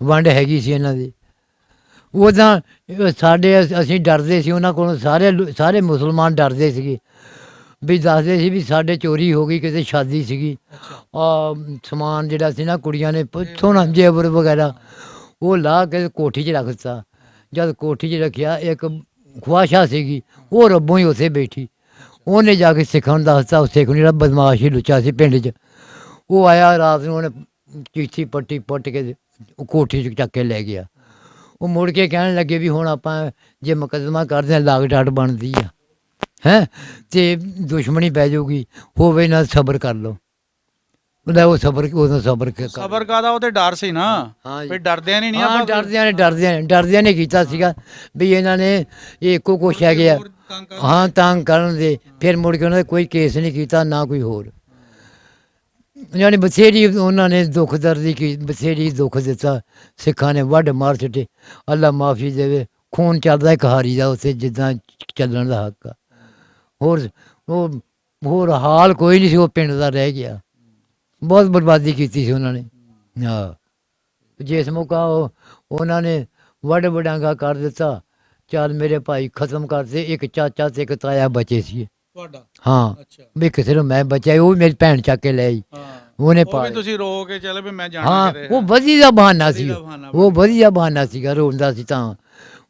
ਵੰਡ ਹੈਗੀ ਸੀ ਇਹਨਾਂ ਦੀ। ਉੱਦਾਂ ਸਾਡੇ ਅਸੀਂ ਡਰਦੇ ਸੀ ਉਹਨਾਂ ਕੋਲੋਂ, ਸਾਰੇ ਮੁਸਲਮਾਨ ਡਰਦੇ ਸੀਗੇ ਵੀ ਦੱਸਦੇ ਸੀ ਵੀ ਸਾਡੇ ਚੋਰੀ ਹੋ ਗਈ, ਕਿਤੇ ਸ਼ਾਦੀ ਸੀਗੀ, ਸਮਾਨ ਜਿਹੜਾ ਸੀ ਨਾ ਕੁੜੀਆਂ ਨੇ ਸੋਨਾ ਜੇਵਰ ਵਗੈਰਾ ਉਹ ਲਾ ਕੇ ਕੋਠੀ 'ਚ ਰੱਖ ਦਿੱਤਾ। ਜਦ ਕੋਠੀ 'ਚ ਰੱਖਿਆ, ਇੱਕ ਖੁਆਸ਼ਾ ਸੀਗੀ, ਉਹ ਰੱਬੋਂ ਹੀ ਉੱਥੇ ਬੈਠੀ। ਉਹਨੇ ਜਾ ਕੇ ਸਿੱਖਾਂ ਨੂੰ ਦੱਸਤਾ, ਉਹ ਸਿੱਖ ਨੂੰ ਜਿਹੜਾ ਬਦਮਾਸ਼ ਹੀ ਲੁੱਚਾ ਸੀ ਪਿੰਡ 'ਚ, ਉਹ ਆਇਆ ਰਾਤ ਨੂੰ, ਉਹਨੇ ਚੀਥੀ ਪੱਟੀ ਪੁੱਟ ਕੇ ਉਹ ਕੋਠੀ 'ਚ ਚੱਕ ਕੇ ਲੈ ਗਿਆ। ਉਹ ਮੁੜ ਕੇ ਕਹਿਣ ਲੱਗੇ ਵੀ ਹੁਣ ਆਪਾਂ ਜੇ ਮੁਕੱਦਮਾ ਕਰਦੇ ਹਾਂ, ਲਾਗ ਡਾਟ ਬਣਦੀ ਆ ਹੈਂ, ਅਤੇ ਦੁਸ਼ਮਣੀ ਪੈ ਜਾਊਗੀ, ਹੋਵੇ ਨਾ ਸਬਰ ਕਰ ਲਓ। ਉਹਦਾ ਉਹ ਸਬਰ, ਉਦੋਂ ਸਬਰ ਕਾਦਾ, ਉਹ ਤੇ ਡਰ ਸੀ ਨਾ। ਹਾਂ ਵੀ ਡਰਦਿਆਂ ਨਹੀਂ ਹਾਂ, ਆਪਾਂ ਡਰਦਿਆਂ ਨੇ ਕੀਤਾ ਸੀਗਾ ਵੀ ਇਹਨਾਂ ਨੇ ਇਹ ਇੱਕੋ ਕੁਛ ਹੈਗੇ ਆ। ਹਾਂ, ਤੰਗ ਕਰਨ ਦੇ। ਫਿਰ ਮੁੜ ਕੇ ਉਹਨਾਂ ਨੇ ਕੋਈ ਕੇਸ ਨਹੀਂ ਕੀਤਾ, ਨਾ ਕੋਈ ਹੋਰ। ਯਾਨੀ ਬਥੇਰੀ ਉਹਨਾਂ ਨੇ ਦੁੱਖ ਦਰਦੀ ਕੀ, ਬਥੇਰੀ ਦੁੱਖ ਦਿੱਤਾ। ਸਿੱਖਾਂ ਨੇ ਵੱਢ ਮਾਰ ਛੱਡੇ, ਅੱਲਾ ਮਾਫੀ ਦੇਵੇ। ਖੂਨ ਚੱਲਦਾ ਇੱਕ ਹਾਰੀ ਦਾ ਉੱਥੇ, ਜਿੱਦਾਂ ਚੱਲਣ ਦਾ ਹੱਕ ਆ। ਹੋਰ ਹਾਲ ਕੋਈ ਨਹੀਂ ਸੀ, ਉਹ ਪਿੰਡ ਦਾ ਰਹਿ ਗਿਆ। ਬਹੁਤ ਬਰਬਾਦੀ ਕੀਤੀ ਸੀ ਉਹਨਾਂ ਨੇ। ਹਾਂ, ਜਿਸ ਮੌਕਾ ਉਹਨਾਂ ਨੇ ਵੱਢ ਵਡਾਂਗਾ ਕਰ ਦਿੱਤਾ। ਚੱਲ ਮੇਰੇ ਭਾਈ ਖਤਮ ਕਰਦੇ, ਇੱਕ ਚਾਚਾ ਤੇ ਇੱਕ ਤਾਇਆ ਬਚੇ ਸੀ। ਤੁਹਾਡਾ? ਹਾਂ, ਅੱਛਾ, ਵੀ ਕਿਸੇ ਨੂੰ ਮੈਂ ਬਚਿਆ, ਉਹ ਵੀ ਮੇਰੀ ਭੈਣ ਚੱਕ ਕੇ ਲੈ ਆਈ। ਉਹਨੇ ਉਹ ਵੀ ਤੁਸੀਂ ਰੋ ਕੇ ਚੱਲ ਵੀ ਮੈਂ ਜਾਣਾ ਹਾਂ, ਕਿਤੇ। ਉਹ ਵਧੀ ਦਾ ਬਹਾਨਾ ਸੀ, ਬਹਾਨਾ ਉਹ ਵਧੀਆ ਬਹਾਨਾ ਸੀਗਾ, ਰੋਂਦਾ ਸੀ ਤਾਂ।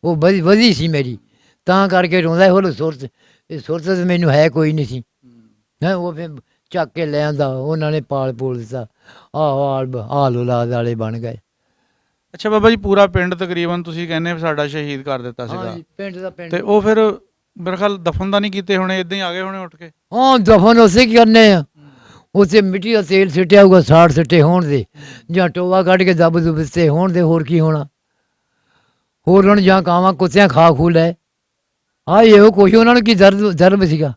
ਉਹ ਵਧੀ ਸੀ ਮੇਰੀ, ਤਾਂ ਕਰਕੇ ਰੋਂਦਾ। ਹੋਰ ਸੁਰਤ ਮੈਨੂੰ ਹੈ ਕੋਈ ਨਹੀਂ ਸੀ। ਹੈਂ, ਉਹ ਫਿਰ ਚੱਕ ਕੇ ਲੈ ਆਂਦਾ, ਉਹਨਾਂ ਨੇ ਪਾਲ ਪੂਲ ਦਿੱਤਾ। ਆਲ ਔਲਾਦ ਵਾਲੇ ਬਣ ਗਏ। ਅੱਛਾ ਬਾਬਾ ਜੀ, ਪੂਰਾ ਪਿੰਡ ਤਕਰੀਬਨ ਤੁਸੀਂ ਕਹਿੰਦੇ ਸਾਡਾ ਸ਼ਹੀਦ ਕਰ ਦਿੱਤਾ ਸੀਗਾ, ਪਿੰਡ ਦਾ ਪਿੰਡ। ਤੇ ਉਹ ਫਿਰ ਮੇਰੇ ਖਿਆਲ ਦਫਨ ਦਾ ਨਹੀਂ ਕੀਤੇ ਹੋਣੇ, ਇਦਾਂ ਹੀ ਆ ਗਏ ਹੋਣੇ ਉੱਠ ਕੇ? ਹਾਂ, ਦਫਨ ਉਸੇ ਕੀ ਕਰਨੇ ਆ, ਉੱਥੇ ਮਿੱਟੀ ਦਾ ਤੇਲ ਸਿੱਟਿਆ ਹੋਊਗਾ, 60 ਸਿੱਟੇ ਹੋਣ ਦੇ, ਜਾਂ ਟੋਆ ਕੱਢ ਕੇ ਦੱਬ ਦੁੱਬ ਦਿੱਤੇ ਹੋਣ ਦੇ, ਹੋਰ ਕੀ ਹੋਣਾ। ਹੋਰ ਹੁਣ ਜਾਂ ਕਾਵਾਂ ਕੁੱਤਿਆਂ ਖਾ ਖੂ ਲੈ, ਇਹੋ ਕੁਛ ਉਹਨਾਂ ਨੂੰ ਕੀ ਦਰਦ ਸੀਗਾ।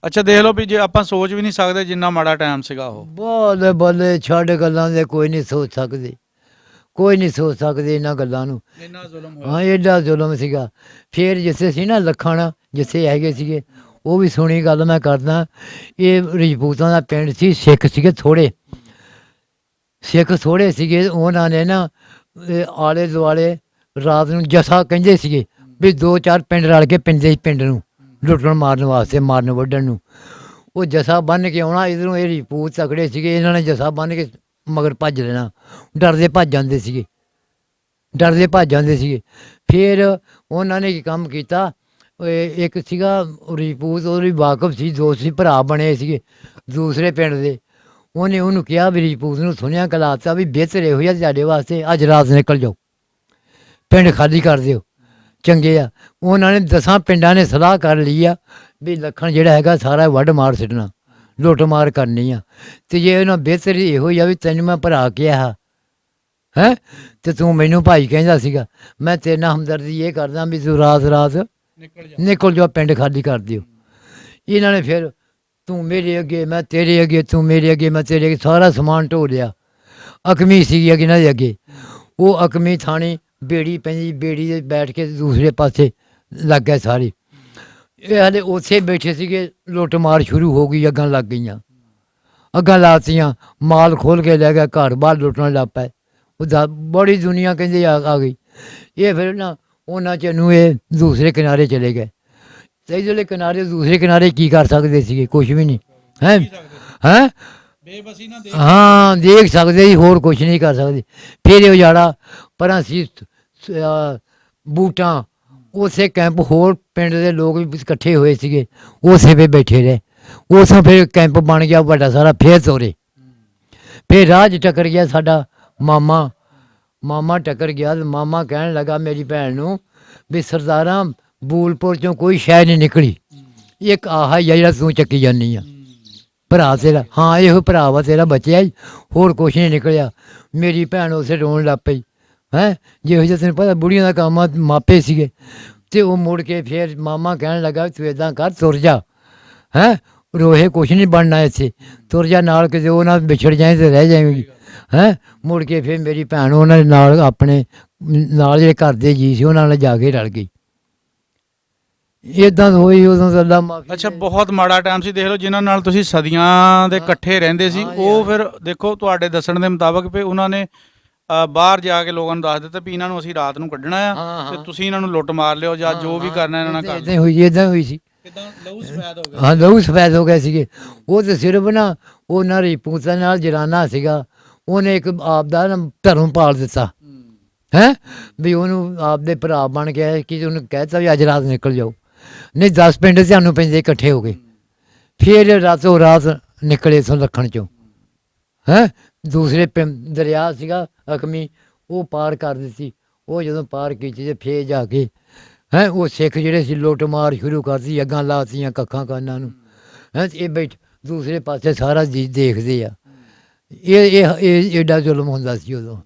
ਅੱਛਾ, ਦੇਖ ਲਓ ਵੀ ਜੇ ਆਪਾਂ ਸੋਚ ਵੀ ਨਹੀਂ ਸਕਦੇ ਜਿੰਨਾ ਮਾੜਾ ਟਾਈਮ ਸੀਗਾ ਉਹ। ਬੱਲੇ ਬੱਲੇ, ਛੱਡ ਗੱਲਾਂ ਦੇ, ਕੋਈ ਨਹੀਂ ਸੋਚ ਸਕਦੇ, ਕੋਈ ਨਹੀਂ ਸੋਚ ਸਕਦੇ ਇਹਨਾਂ ਗੱਲਾਂ ਨੂੰ। ਇੰਨਾ ਜ਼ੁਲਮ ਹੋਇਆ। ਹਾਂ, ਐਡਾ ਜ਼ੁਲਮ ਸੀਗਾ। ਫਿਰ ਜਿੱਥੇ ਸੀ ਨਾ ਲੱਖਣ, ਜਿੱਥੇ ਹੈਗੇ ਸੀਗੇ, ਉਹ ਵੀ ਸੁਣੀ ਗੱਲ ਮੈਂ ਕਰਦਾ। ਇਹ ਰਜਪੂਤਾਂ ਦਾ ਪਿੰਡ ਸੀ, ਸਿੱਖ ਸੀਗੇ ਥੋੜ੍ਹੇ, ਸਿੱਖ ਥੋੜ੍ਹੇ ਸੀਗੇ। ਉਹਨਾਂ ਨੇ ਨਾ ਆਲੇ ਦੁਆਲੇ ਰਾਤ ਨੂੰ ਜਥਾ ਕਹਿੰਦੇ ਸੀਗੇ ਵੀ 2-4 ਪਿੰਡ ਰਲ ਕੇ ਪਿੰਡੇ ਪਿੰਡ ਨੂੰ ਲੁੱਟਣ ਮਾਰਨ ਵਾਸਤੇ, ਮਾਰਨ ਵੱਢਣ ਨੂੰ। ਉਹ ਜਥਾ ਬੰਨ੍ਹ ਕੇ ਆਉਣਾ ਇੱਧਰੋਂ। ਇਹ ਰਜਪੂਤ ਤਕੜੇ ਸੀਗੇ, ਇਹਨਾਂ ਨੇ ਜਥਾ ਬੰਨ੍ਹ ਕੇ ਮਗਰ ਭੱਜ ਲੈਣਾ, ਡਰਦੇ ਭੱਜ ਜਾਂਦੇ ਸੀਗੇ, ਡਰਦੇ ਭੱਜ ਜਾਂਦੇ ਸੀਗੇ। ਫਿਰ ਉਹਨਾਂ ਨੇ ਕੀ ਕੰਮ ਕੀਤਾ, ਇੱਕ ਸੀਗਾ ਰਜਪੂਤ, ਉਹ ਵੀ ਵਾਕਫ ਸੀ, ਦੋ ਸੀ ਭਰਾ ਬਣੇ ਸੀਗੇ ਦੂਸਰੇ ਪਿੰਡ ਦੇ। ਉਹਨੂੰ ਕਿਹਾ ਵੀ ਰਜਪੂਤ ਨੂੰ ਸੁਣਿਆ ਕਲਾਤਾ ਵੀ ਬਿਹਤਰ ਇਹੋ ਜਿਹਾ ਤੁਹਾਡੇ ਵਾਸਤੇ, ਅੱਜ ਰਾਤ ਨਿਕਲ ਜਾਓ, ਪਿੰਡ ਖਾਲੀ ਕਰ ਦਿਓ, ਚੰਗੇ ਆ। ਉਹਨਾਂ ਨੇ 10 ਪਿੰਡਾਂ ਨੇ ਸਲਾਹ ਕਰ ਲਈ ਆ ਵੀ ਲੱਖਣ ਜਿਹੜਾ ਹੈਗਾ ਸਾਰਾ ਵੱਢ ਮਾਰ ਸਿੱਟਣਾ, ਲੁੱਟ ਮਾਰ ਕਰਨੀ ਆ। ਅਤੇ ਜੇ ਉਹਨਾਂ ਬਿਹਤਰ ਇਹੋ ਜਿਹਾ ਵੀ ਤੈਨੂੰ ਮੈਂ ਭਰਾ ਕਿਹਾ ਹੈਂ, ਅਤੇ ਤੂੰ ਮੈਨੂੰ ਭਾਈ ਕਹਿੰਦਾ ਸੀਗਾ, ਮੈਂ ਤੇਰੇ ਨਾਲ ਹਮਦਰਦੀ ਇਹ ਕਰਦਾ ਵੀ ਤੂੰ ਰਾਤ ਨਿਕਲ ਜਾਓ, ਪਿੰਡ ਖਾਲੀ ਕਰ ਦਿਓ। ਇਹਨਾਂ ਨੇ ਫਿਰ ਤੂੰ ਮੇਰੇ ਅੱਗੇ, ਮੈਂ ਤੇਰੇ ਅੱਗੇ, ਤੂੰ ਮੇਰੇ ਅੱਗੇ, ਮੈਂ ਤੇਰੇ ਅੱਗੇ, ਸਾਰਾ ਸਮਾਨ ਢੋ ਲਿਆ। ਅਕਮੀ ਸੀਗੀ ਇਹਨਾਂ ਦੇ ਅੱਗੇ, ਉਹ ਅਕਮੀ ਥਾਣੀ ਬੇੜੀ ਪੈਂਦੀ, ਬੇੜੀ ਦੇ ਬੈਠ ਕੇ ਦੂਸਰੇ ਪਾਸੇ ਲੱਗ ਗਏ ਸਾਰੇ। ਇਹ ਹਾਲੇ ਉੱਥੇ ਬੈਠੇ ਸੀਗੇ, ਲੁੱਟ ਮਾਰ ਸ਼ੁਰੂ ਹੋ ਗਈ, ਅੱਗਾਂ ਲੱਗ ਗਈਆਂ। ਅੱਗਾਂ ਲਾਤੀਆਂ, ਮਾਲ ਖੋਲ ਕੇ ਲੈ ਗਿਆ, ਘਰ ਬਾਹਰ ਲੁੱਟਣ ਲੱਗ ਪਏ। ਬੜੀ ਦੁਨੀਆ ਕਹਿੰਦੇ ਆ ਗਈ। ਇਹ ਫਿਰ ਨਾ ਉਹਨਾਂ ਚ ਨੂੰ ਇਹ ਦੂਸਰੇ ਕਿਨਾਰੇ ਚਲੇ ਗਏ। ਤੇ ਇਧਰਲੇ ਕਿਨਾਰੇ ਦੂਸਰੇ ਕਿਨਾਰੇ ਕੀ ਕਰ ਸਕਦੇ ਸੀਗੇ? ਕੁਛ ਵੀ ਨਹੀਂ ਹੈ। ਹੈਂ ਬੇਬਸੀ ਨਾ ਹਾਂ, ਦੇਖ ਸਕਦੇ ਸੀ, ਹੋਰ ਕੁਛ ਨਹੀਂ ਕਰ ਸਕਦੇ। ਫਿਰ ਇਹ ਉਜਾੜਾ ਪਰਾਂ ਸੀ ਬੂਟਾਂ, ਉਸੇ ਕੈਂਪ ਹੋਰ ਪਿੰਡ ਦੇ ਲੋਕ ਵੀ ਇਕੱਠੇ ਹੋਏ ਸੀਗੇ, ਉਸੇ 'ਤੇ ਬੈਠੇ ਰਹੇ। ਉਸੋਂ ਫਿਰ ਕੈਂਪ ਬਣ ਗਿਆ ਵੱਡਾ ਸਾਰਾ। ਫਿਰ ਤੋਰੇ, ਫਿਰ ਰਾਹ 'ਚ ਟੱਕਰ ਗਿਆ ਸਾਡਾ ਮਾਮਾ ਟੱਕਰ ਗਿਆ। ਮਾਮਾ ਕਹਿਣ ਲੱਗਾ ਮੇਰੀ ਭੈਣ ਨੂੰ ਵੀ ਸਰਦਾਰਾਂ ਬੂਲਪੁਰ 'ਚੋਂ ਕੋਈ ਸ਼ੈ ਨਹੀਂ ਨਿਕਲੀ, ਇੱਕ ਆਹ ਹੀ ਆ ਜਿਹੜਾ ਤੂੰ ਚੱਕੀ ਜਾਂਦੀ ਆ ਭਰਾ ਤੇਰਾ। ਹਾਂ, ਇਹੋ ਭਰਾ ਵਾ ਤੇਰਾ ਬਚਿਆ, ਹੋਰ ਕੁਛ ਨਹੀਂ ਨਿਕਲਿਆ। ਮੇਰੀ ਭੈਣ ਉਸੇ ਰੋਣ ਲੱਗ ਪਈ। ਹੈਂ, ਜਿਹੋ ਜਿਹਾ ਤੈਨੂੰ ਪਤਾ ਬੁੜੀਆਂ ਦਾ ਕੰਮ ਆ, ਮਾਪੇ ਸੀਗੇ। ਅਤੇ ਉਹ ਮੁੜ ਕੇ ਫਿਰ ਮਾਮਾ ਕਹਿਣ ਲੱਗਾ ਤੂੰ ਇੱਦਾਂ ਕਰ, ਤੁਰ ਜਾ। ਹੈਂ, ਰੋਹੇ ਕੁਛ ਨਹੀਂ ਬਣਨਾ ਇੱਥੇ, ਤੁਰ ਜਾ ਨਾਲ, ਕਿਤੇ ਉਹ ਨਾਲ ਵਿਛੜ ਜਾਏ ਅਤੇ ਰਹਿ ਜਾਏਗੀ। ਹੈਂ, ਮੁੜ ਕੇ ਫਿਰ ਮੇਰੀ ਭੈਣ ਉਹਨਾਂ ਦੇ ਨਾਲ, ਆਪਣੇ ਨਾਲ ਜਿਹੜੇ ਘਰ ਦੇ ਜੀ ਸੀ ਉਹਨਾਂ ਨਾਲ ਜਾ ਕੇ ਰਲ ਗਈ। ਇੱਦਾਂ ਹੋਈ ਉਦੋਂ ਤਾਂ ਅੱਲਾ ਮਾਫੀ। ਅੱਛਾ, ਬਹੁਤ ਮਾੜਾ ਟਾਈਮ ਸੀ। ਦੇਖ ਲਓ, ਜਿਨ੍ਹਾਂ ਨਾਲ ਤੁਸੀਂ ਸਦੀਆਂ ਦੇ ਇਕੱਠੇ ਰਹਿੰਦੇ ਸੀ, ਉਹ ਫਿਰ ਦੇਖੋ ਤੁਹਾਡੇ ਦੱਸਣ ਦੇ ਮੁਤਾਬਕ ਵੀ ਉਹਨਾਂ ਨੇ ਬਾਹਰ ਜਾ ਕੇ ਲੋਕਾਂ ਨੂੰ ਦੱਸ ਦਿੱਤਾ ਵੀ ਇਹਨਾਂ ਨੂੰ ਅਸੀਂ ਰਾਤ ਨੂੰ ਕੱਢਣਾ ਆ, ਤੇ ਤੁਸੀਂ ਇਹਨਾਂ ਨੂੰ ਲੁੱਟ ਮਾਰ ਲਿਓ ਜਾਂ ਜੋ ਵੀ ਕਰਨਾ ਇਹਨਾਂ ਨਾਲ ਕਰ ਲਿਓ। ਇੱਦਾਂ ਹੋਈ ਸੀ। ਲਹੂ ਸਫੈਦ ਹੋ ਗਿਆ। ਹਾਂ, ਲਹੂ ਸਫੈਦ ਹੋ ਗਏ ਸੀਗੇ। ਉਹ ਤਾਂ ਸਿਰਫ ਨਾ ਉਹਨਾਂ ਰਿਪੂਤਾਂ ਨਾਲ ਜਰਾਨਾ ਸੀਗਾ। ਉਹਨੇ ਇੱਕ ਆਪ ਦਾ ਨਾ ਧਰਮ ਪਾਲ ਦਿੱਤਾ। ਹੈਂ, ਵੀ ਉਹਨੂੰ ਆਪਦੇ ਭਰਾ ਬਣ ਕੇ ਕਿ ਉਹਨੂੰ ਕਹਿ ਦਿੱਤਾ ਵੀ ਅੱਜ ਰਾਤ ਨਿਕਲ ਜਾਓ। ਨਹੀਂ, 10 ਪਿੰਡ ਸਾਨੂੰ ਪੈਂਦੇ ਇਕੱਠੇ ਹੋ ਗਏ। ਫਿਰ ਰਾਤੋਂ ਰਾਤ ਨਿਕਲੇ ਇੱਥੋਂ ਲੱਖਣ 'ਚੋਂ। ਹੈਂ, ਦੂਸਰੇ ਦਰਿਆ ਸੀਗਾ ਅਕਮੀ, ਉਹ ਪਾਰ ਕਰ ਦਿੱਤੀ। ਉਹ ਜਦੋਂ ਪਾਰ ਕੀਤੀ ਤੇ ਫੇਰ ਜਾ ਕੇ ਹੈਂ, ਉਹ ਸਿੱਖ ਜਿਹੜੇ ਸੀ ਲੁੱਟ ਮਾਰ ਸ਼ੁਰੂ ਕਰਤੀ, ਅੱਗਾਂ ਲਾਤੀਆਂ ਕੱਖਾਂ ਕੰਨਾਂ ਨੂੰ। ਹੈਂ, ਇਹ ਬੈਠ ਦੂਸਰੇ ਪਾਸੇ ਸਾਰਾ ਜੀ ਦੇਖਦੇ ਆ। ਇਹ ਏਡਾ ਜ਼ੁਲਮ ਹੁੰਦਾ ਸੀ ਉਦੋਂ।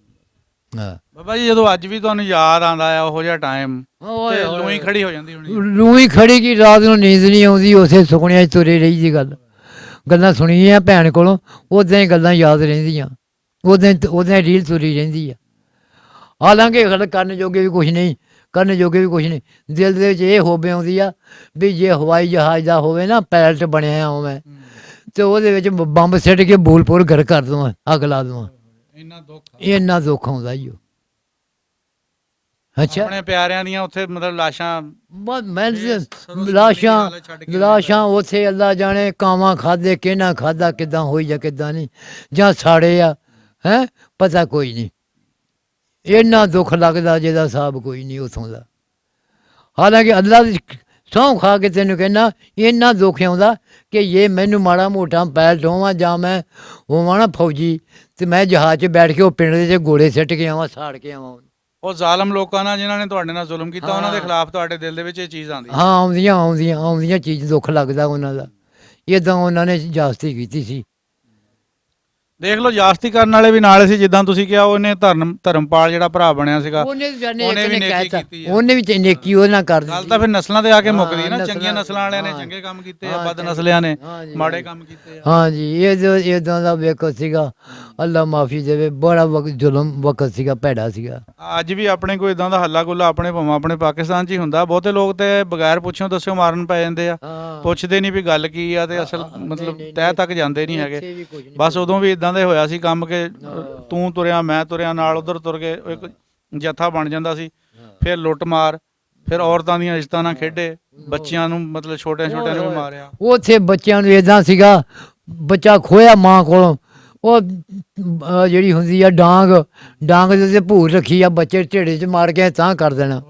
ਹਾਂ ਬਾਬਾ ਜੀ, ਜਦੋਂ ਅੱਜ ਵੀ ਤੁਹਾਨੂੰ ਯਾਦ ਆਉਂਦਾ ਆ ਉਹੋ ਜਿਹਾ ਟਾਈਮ, ਲੂਈ ਖੜੀ ਹੋ ਜਾਂਦੀ ਹੋਣੀ। ਲੂਈ ਖੜੀ ਕੀ, ਰਾਤ ਨੂੰ ਨੀਂਦ ਨਹੀਂ ਆਉਂਦੀ, ਉਸੇ ਸੁਪਨਿਆਂ 'ਚ ਤੁਰੇ ਰਹੀ ਦੀ ਗੱਲਾਂ ਸੁਣੀਆਂ ਭੈਣ ਕੋਲੋਂ, ਉੱਦਾਂ ਹੀ ਗੱਲਾਂ ਯਾਦ ਰਹਿੰਦੀਆਂ, ਉੱਦਾਂ ਹੀ ਰੀਲ ਤੁਰੀ ਰਹਿੰਦੀ ਆ। ਹਾਲਾਂਕਿ ਗੱਲ ਕਰਨ ਜੋਗੇ ਵੀ ਕੁਛ ਨਹੀਂ, ਦਿਲ ਦੇ ਵਿੱਚ ਇਹ ਹੋਵੇ ਆਉਂਦੀ ਆ ਵੀ ਜੇ ਹਵਾਈ ਜਹਾਜ਼ ਦਾ ਹੋਵੇ ਨਾ, ਪੈਲਟ ਬਣਿਆ ਹੋਵੇ, ਅਤੇ ਉਹਦੇ ਵਿੱਚ ਬੰਬ ਸਿੱਟ ਕੇ ਬੂਲਪੁਰ ਗਰ ਕਰ ਦੇਵਾਂ, ਅੱਗ ਲਾ ਦੇਵਾਂ। ਇੰਨਾ ਦੁੱਖ ਆਉਂਦਾ ਹੀ ਉਹ। ਅੱਛਾ, ਆਪਣੇ ਪਿਆਰਿਆਂ ਦੀਆਂ ਉੱਥੇ ਮਤਲਬ ਲਾਸ਼ਾਂ ਉੱਥੇ ਅੱਲਾ ਜਾਣੇ ਕਾਵਾਂ ਖਾਧੇ, ਕਿਹਨਾਂ ਖਾਧਾ, ਕਿੱਦਾਂ ਹੋਈ ਜਾਂ ਕਿੱਦਾਂ ਨਹੀਂ, ਜਾਂ ਸਾੜੇ ਆ। ਹੈਂ, ਪਤਾ ਕੋਈ ਨਹੀਂ। ਇੰਨਾ ਦੁੱਖ ਲੱਗਦਾ ਜਿਹਦਾ ਹਿਸਾਬ ਕੋਈ ਨਹੀਂ ਉੱਥੋਂ ਦਾ। ਹਾਲਾਂਕਿ ਅੱਲਾ ਦੀ ਸਹੁੰ ਖਾ ਕੇ ਤੈਨੂੰ ਕਹਿੰਦਾ, ਇੰਨਾ ਦੁੱਖ ਆਉਂਦਾ ਕਿ ਜੇ ਮੈਨੂੰ ਮਾੜਾ ਮੋਟਾ ਪੈਲਟ ਹੋਵਾਂ ਜਾਂ ਮੈਂ ਹੋਵਾਂ ਨਾ ਫੌਜੀ, ਅਤੇ ਮੈਂ ਜਹਾਜ਼ 'ਚ ਬੈਠ ਕੇ ਉਹ ਪਿੰਡ ਦੇ 'ਚ ਗੋਲੇ ਸਿੱਟ ਕੇ ਆਵਾਂ, ਸਾੜ ਕੇ ਆਵਾਂ। ਉਹ ਜ਼ਾਲਮ ਲੋਕਾਂ ਨਾਲ ਜਿਨ੍ਹਾਂ ਨੇ ਤੁਹਾਡੇ ਨਾਲ ਜ਼ੁਲਮ ਕੀਤਾ, ਉਹਨਾਂ ਦੇ ਖਿਲਾਫ ਤੁਹਾਡੇ ਦਿਲ ਦੇ ਵਿੱਚ ਇਹ ਚੀਜ਼ ਆਉਂਦੀ? ਹਾਂ, ਆਉਂਦੀਆਂ ਚੀਜ਼, ਦੁੱਖ ਲੱਗਦਾ ਉਹਨਾਂ ਦਾ। ਇੱਦਾਂ ਉਹਨਾਂ ਨੇ ਜ਼ਿਆਦਤੀ ਕੀਤੀ ਸੀ। ਦੇਖ ਲਓ, ਜ਼ਿਆਦਤੀ ਕਰਨ ਵਾਲੇ ਵੀ ਨਾਲ ਸੀ, ਜਿੱਦਾਂ ਤੁਸੀਂ ਕਿਹਾ ਉਹਨੇ ਧਰਮਪਾਲ ਜਿਹੜਾ ਭਰਾ ਬਣਿਆ ਸੀਗਾ, ਉਹਨੇ ਵੀ ਨੇਕੀ ਕੀਤੀ। ਉਹਨੇ ਵੀ ਨੇਕੀ ਉਹਦੇ ਨਾਲ ਕਰ ਦਿੱਤੀ। ਗੱਲ ਤਾਂ ਫਿਰ ਨਸਲਾਂ ਤੇ ਆ ਕੇ ਮੁੱਕਦੀ ਨਾ। ਚੰਗੀਆਂ ਨਸਲਾਂ ਵਾਲਿਆਂ ਨੇ ਚੰਗੇ ਕੰਮ ਕੀਤੇ ਆ, ਬਦ ਨਸਲਿਆਂ ਨੇ ਮਾੜੇ ਕੰਮ ਕੀਤੇ ਆ। ਹਾਂਜੀ, ਇੱਦਾਂ ਦਾ ਵਕਤ ਸੀਗਾ, ਅੱਲਾ ਮਾਫੀ ਦੇਵੇ। ਬੜਾ ਜ਼ੁਲਮ ਵਕਤ ਸੀਗਾ, ਭੈੜਾ ਸੀਗਾ। ਅੱਜ ਵੀ ਆਪਣੇ ਕੋਈ ਇਦਾਂ ਦਾ ਹੱਲਾ ਗੁੱਲਾ ਆਪਣੇ ਭਾਵੇਂ ਆਪਣੇ ਪਾਕਿਸਤਾਨ 'ਚ ਹੀ ਹੁੰਦਾ। ਬਹੁਤੇ ਲੋਕ ਤੇ ਬਗੈਰ ਪੁੱਛਿਓ ਦੱਸਿਓ ਮਾਰਨ ਪੈ ਜਾਂਦੇ ਆ, ਪੁੱਛਦੇ ਨਹੀਂ ਵੀ ਗੱਲ ਕੀ ਆ, ਤੇ ਅਸਲ ਮਤਲਬ ਤਹਿ ਤੱਕ ਜਾਂਦੇ ਨਹੀਂ ਹੈਗੇ। ਬਸ ਉਦੋਂ ਵੀ ਇਦਾਂ ਦੇ ਹੋਇਆ ਸੀ ਕੰਮ ਕਿ ਤੂੰ ਤੁਰਿਆ ਮੈਂ ਤੁਰਿਆ, ਨਾਲ ਉਧਰ ਤੁਰ ਕੇ ਇੱਕ ਜੱਥਾ ਬਣ ਜਾਂਦਾ ਸੀ। ਫਿਰ ਲੁੱਟ ਮਾਰ, ਫਿਰ ਔਰਤਾਂ ਦੀਆਂ ਇੱਜ਼ਤਾਂ ਨਾਲ ਖੇਡੇ, ਬੱਚਿਆਂ ਨੂੰ ਮਤਲਬ ਛੋਟਿਆਂ ਨੂੰ ਵੀ ਮਾਰਿਆ। ਉੱਥੇ ਬੱਚਿਆਂ ਨੂੰ ਇੱਦਾਂ ਸੀਗਾ, ਬੱਚਾ ਖੋਇਆ ਮਾਂ ਕੋਲੋਂ, ਉਹ ਜਿਹੜੀ ਹੁੰਦੀ ਆ ਡਾਂਗ ਦੇ ਉੱਤੇ ਭੂਰ ਰੱਖੀ ਆ, ਬੱਚੇ ਢਿੱਡੇ 'ਚ ਮਾਰ ਕੇ ਤਾਂ ਕਰ ਦੇਣਾ।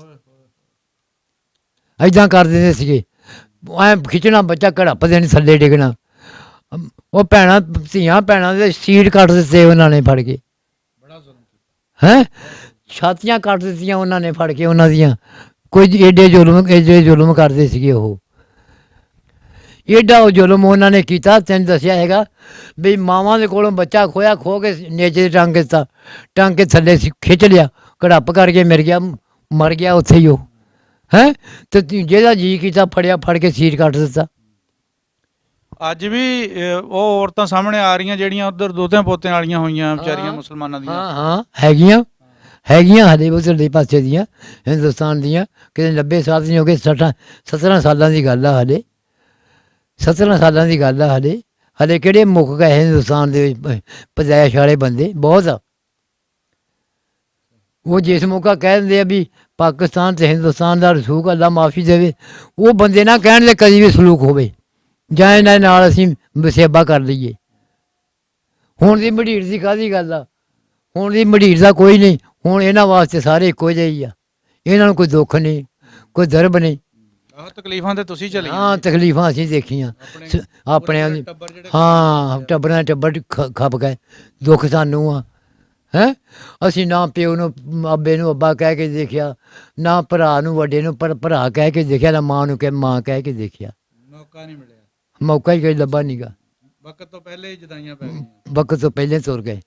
ਇੱਦਾਂ ਕਰ ਦਿੰਦੇ ਸੀਗੇ, ਐਂ ਖਿੱਚਣਾ ਬੱਚਾ, ਘੜੱਪ ਦੇਣੀ, ਥੱਲੇ ਡਿੱਗਣਾ। ਉਹ ਧੀਆਂ ਭੈਣਾਂ ਦੇ ਸੀਟ ਕੱਟ ਦਿੱਤੇ ਉਹਨਾਂ ਨੇ ਫੜ ਕੇ। ਹੈਂ, ਛਾਤੀਆਂ ਕੱਟ ਦਿੱਤੀਆਂ ਉਹਨਾਂ ਨੇ ਫੜ ਕੇ ਉਹਨਾਂ ਦੀਆਂ। ਕੋਈ ਏਡੇ ਜ਼ੁਲਮ ਕਰਦੇ ਸੀਗੇ ਉਹ। ਏਡਾ ਉਹ ਜ਼ੁਲਮ ਉਹਨਾਂ ਨੇ ਕੀਤਾ। ਤੈਨੂੰ ਦੱਸਿਆ ਹੈਗਾ ਵੀ ਮਾਵਾਂ ਦੇ ਕੋਲੋਂ ਬੱਚਾ ਖੋਇਆ, ਖੋ ਕੇ ਨੇਜੇ ਟੰਗ ਦਿੱਤਾ, ਟੰਗ ਕੇ ਥੱਲੇ ਖਿੱਚ ਲਿਆ, ਘੜੱਪ ਕਰਕੇ ਮਰ ਗਿਆ ਉੱਥੇ ਹੀ ਉਹ। ਹੈਂ, ਅਤੇ ਜਿਹਦਾ ਜੀ ਕੀਤਾ ਫੜ ਕੇ ਸੀਟ ਕੱਟ ਦਿੱਤਾ। ਅੱਜ ਵੀ ਉਹ ਔਰਤਾਂ ਸਾਹਮਣੇ ਆ ਰਹੀਆਂ ਜਿਹੜੀਆਂ ਉਧਰ ਦੋਤਿਆਂ ਪੋਤਿਆਂ ਵਾਲੀਆਂ ਹੋਈਆਂ ਵਿਚਾਰੀਆਂ ਮੁਸਲਮਾਨਾਂ ਦੀਆਂ। ਹਾਂ, ਹੈਗੀਆਂ ਹਲੇ ਉਧਰਲੇ ਪਾਸੇ ਦੀਆਂ, ਹਿੰਦੁਸਤਾਨ ਦੀਆਂ। ਕਿਤੇ 90 ਸਾਲ ਦੀਆਂ ਹੋ ਗਏ, 17 ਸਾਲਾਂ ਦੀ ਗੱਲ ਆ ਹਲੇ, 17 ਸਾਲਾਂ ਦੀ ਗੱਲ ਆ ਹਲੇ। ਹਲੇ ਕਿਹੜੇ ਮੁੱਕ ਗਏ ਹਿੰਦੁਸਤਾਨ ਦੇ ਵਿੱਚ ਪਜੈਸ਼ ਵਾਲੇ ਬੰਦੇ ਬਹੁਤ ਆ। ਉਹ ਜਿਸ ਮੌਕਾ ਕਹਿ ਦਿੰਦੇ ਆ ਵੀ ਪਾਕਿਸਤਾਨ ਤੇ ਹਿੰਦੁਸਤਾਨ ਦਾ ਰਸੂਖ ਅੱਲਾ ਮਾਫੀ ਦੇਵੇ, ਉਹ ਬੰਦੇ ਨਾ ਕਹਿਣ ਦੇ ਕਦੀ ਵੀ ਸਲੂਕ ਹੋਵੇ ਜਾਂ ਇਹਨਾਂ ਨਾਲ ਅਸੀਂ ਵਸੇਬਾ ਕਰ ਲਈਏ। ਹੁਣ ਦੀ ਮਡੀਰ ਦੀ ਕਾਹਦੀ ਗੱਲ ਆ, ਹੁਣ ਦੀ ਮਡੀਰ ਦਾ ਕੋਈ ਨਹੀਂ। ਹੁਣ ਇਹਨਾਂ ਵਾਸਤੇ ਸਾਰੇ ਇੱਕੋ ਜਿਹੇ ਹੀ ਆ, ਇਹਨਾਂ ਨੂੰ ਕੋਈ ਦੁੱਖ ਨਹੀਂ, ਕੋਈ ਦਰਬ ਨਹੀਂ। ਆਹ ਤਕਲੀਫਾਂ ਤੇ ਤੁਸੀਂ ਝੱਲੀਆਂ। ਹਾਂ ਤਕਲੀਫਾਂ ਅਸੀਂ ਦੇਖੀਆਂ ਆਪਣਿਆਂ ਦੀ। ਹਾਂ ਟੱਬਰਾਂ ਦੇ ਟੱਬਰ ਖੱਪ ਗਏ, ਦੁੱਖ ਸਾਨੂੰ ਆ। ਹੈਂ ਅਸੀਂ ਨਾ ਪਿਓ ਨੂੰ ਅੱਬੇ ਨੂੰ ਅੱਬਾ ਕਹਿ ਕੇ ਦੇਖਿਆ, ਨਾ ਭਰਾ ਨੂੰ ਵੱਡੇ ਨੂੰ ਭਰਾ ਕਹਿ ਕੇ ਦੇਖਿਆ, ਨਾ ਮਾਂ ਨੂੰ ਮਾਂ ਕਹਿ ਕੇ ਦੇਖਿਆ। ਮੌਕਾ ਨਹੀਂ ਮਿਲਿਆ, ਮੌਕਾ ਹੀ ਕੋਈ ਲੱਭਾ ਨੀਗਾ। ਵਕਤ ਤੋਂ ਪਹਿਲੇ ਹੀ ਜਦਾਈਆਂ ਪੈ ਗਈਆਂ। ਵਕਤ ਤੋਂ ਪਹਿਲੇ ਤੁਰ ਗਏ।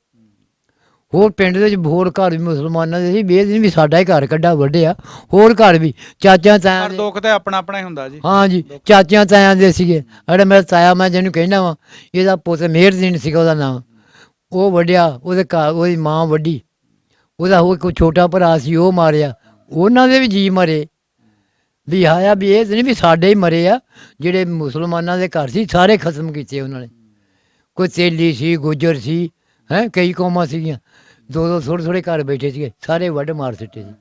ਹੋਰ ਪਿੰਡ ਦੇ ਵਿੱਚ ਹੋਰ ਘਰ ਵੀ ਮੁਸਲਮਾਨਾਂ ਦੇ ਸੀ, ਬੇਦ ਵੀ ਸਾਡਾ ਹੀ ਘਰ ਕੱਢਾ ਵੱਢਿਆ, ਹੋਰ ਘਰ ਵੀ ਚਾਚਿਆਂ ਤਾਇਆਂ ਪਰ ਦੇ। ਦੁੱਖ ਤੇ ਆਪਣਾ ਆਪਣਾ ਹੀ ਹੁੰਦਾ ਜੀ। ਹਾਂ ਜੀ, ਚਾਚਿਆਂ ਤਾਇਆਂ ਦੇ ਸੀਗੇ। ਅਰੇ ਮੇਰਾ ਤਾਇਆ, ਮੈਂ ਜਿਹਨੂੰ ਕਹਿਣਾ ਵਾ, ਇਹਦਾ ਪੁੱਤ ਮੇਹਰਦੀਨ ਸੀਗਾ ਉਹਦਾ ਨਾਮ। ਉਹ ਵੱਢਿਆ, ਉਹਦੇ ਘਰ ਉਹਦੀ ਮਾਂ ਵੱਢੀ, ਉਹਦਾ ਹੋਰ ਕੋਈ ਛੋਟਾ ਭਰਾ ਸੀ ਉਹ ਮਾਰਿਆ, ਉਹਨਾਂ ਦੇ ਵੀ ਜੀ ਮਰੇ। ਵੀ ਆਇਆ ਵੀ ਇਹ ਨਹੀਂ ਵੀ ਸਾਡੇ ਹੀ ਮਰੇ ਆ, ਜਿਹੜੇ ਮੁਸਲਮਾਨਾਂ ਦੇ ਘਰ ਸੀ ਸਾਰੇ ਖਤਮ ਕੀਤੇ ਉਹਨਾਂ ਨੇ। ਕੋਈ ਤੇਲੀ ਸੀ, ਗੁੱਜਰ ਸੀ, ਹੈਂ ਕਈ ਕੌਮਾਂ ਸੀਗੀਆਂ, ਦੋ ਦੋ ਥੋੜ੍ਹੇ ਥੋੜ੍ਹੇ ਘਰ ਬੈਠੇ ਸੀਗੇ, ਸਾਰੇ ਵੱਢ ਮਾਰ ਸਿੱਟੇ ਸੀ।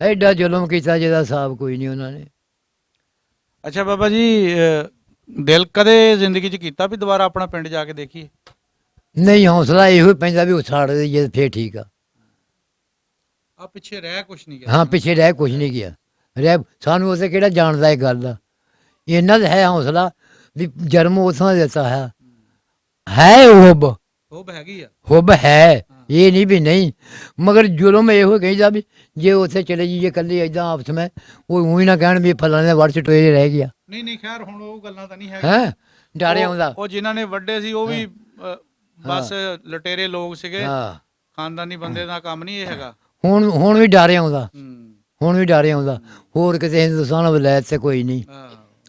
ਐਡਾ ਜ਼ੁਲਮ ਕੀਤਾ ਜਿਹਦਾ ਹਿਸਾਬ ਕੋਈ ਨਹੀਂ ਉਹਨਾਂ ਨੇ। ਅੱਛਾ ਬਾਬਾ ਜੀ, ਦਿਲ ਕਦੇ ਜ਼ਿੰਦਗੀ 'ਚ ਕੀਤਾ ਵੀ ਦੁਬਾਰਾ ਆਪਣਾ ਪਿੰਡ ਜਾ ਕੇ ਦੇਖੀਏ? ਨਹੀਂ, ਹੌਸਲਾ ਇਹੋ ਹੀ ਪੈਂਦਾ ਵੀ ਉਹ ਸਾੜ ਦੇਈਏ ਫੇਰ ਠੀਕ ਆ। ਆ ਪਿੱਛੇ ਰਹਿ ਕੁਛ ਨਹੀਂ ਗਿਆ। ਹਾਂ ਪਿੱਛੇ ਰਹਿ ਕੁਛ ਨਹੀਂ ਗਿਆ, ਰਹਿ ਸਾਨੂੰ ਉਸੇ ਕਿਹੜਾ ਜਾਣਦਾ ਇਹ ਗੱਲ ਦਾ। ਇਹਨਾਂ ਦਾ ਹੈ ਹੌਸਲਾ ਵੀ ਜਨਮ ਉਸਾਂ ਦਿੱਤਾ ਹੈ ਹੁੱਬ ਹੈਗੀ ਆ, ਹੁੱਬ ਹੈ, ਇਹ ਨਹੀਂ ਵੀ ਨਹੀਂ। ਮਗਰ ਜ਼ੁਲਮ ਇਹੋ ਕਹਿੰਦਾ ਵੀ ਜੇ ਉੱਥੇ ਚਲੇ ਜਾਈਏ ਇਕੱਲੇ ਏਦਾਂ ਆਪਸ ਵਿੱਚ, ਉਹ ਊਂ ਹੀ ਨਾ ਕਹਿਣ ਵੀ ਫਲਾਣੇ ਦੇ ਵੜ ਚ ਟੋਏ ਰਹਿ ਗਿਆ। ਨਹੀਂ ਖੈਰ ਹੁਣ ਉਹ ਗੱਲਾਂ ਤਾਂ ਨਹੀਂ ਹੈਂ ਡਰ ਆਉਂਦਾ। ਉਹ ਜਿਨ੍ਹਾਂ ਨੇ ਵੱਡੇ ਸੀ ਉਹ ਵੀ ਬਸ ਲਟੇਰੇ ਲੋਕ ਸੀਗੇ, ਹਾਂ ਖਾਨਦਾਨੀ ਬੰਦੇ ਦਾ ਕੰਮ ਨਹੀਂ ਇਹ ਹੈਗਾ। ਹੁਣ ਵੀ ਡਰ ਆਉਂਦਾ, ਹੁਣ ਵੀ ਡਰ ਆਉਂਦਾ। ਹੋਰ ਕਿਸੇ ਹਿੰਦੁਸਤਾਨ ਵਲੈਤ ਤੇ ਕੋਈ ਨਹੀਂ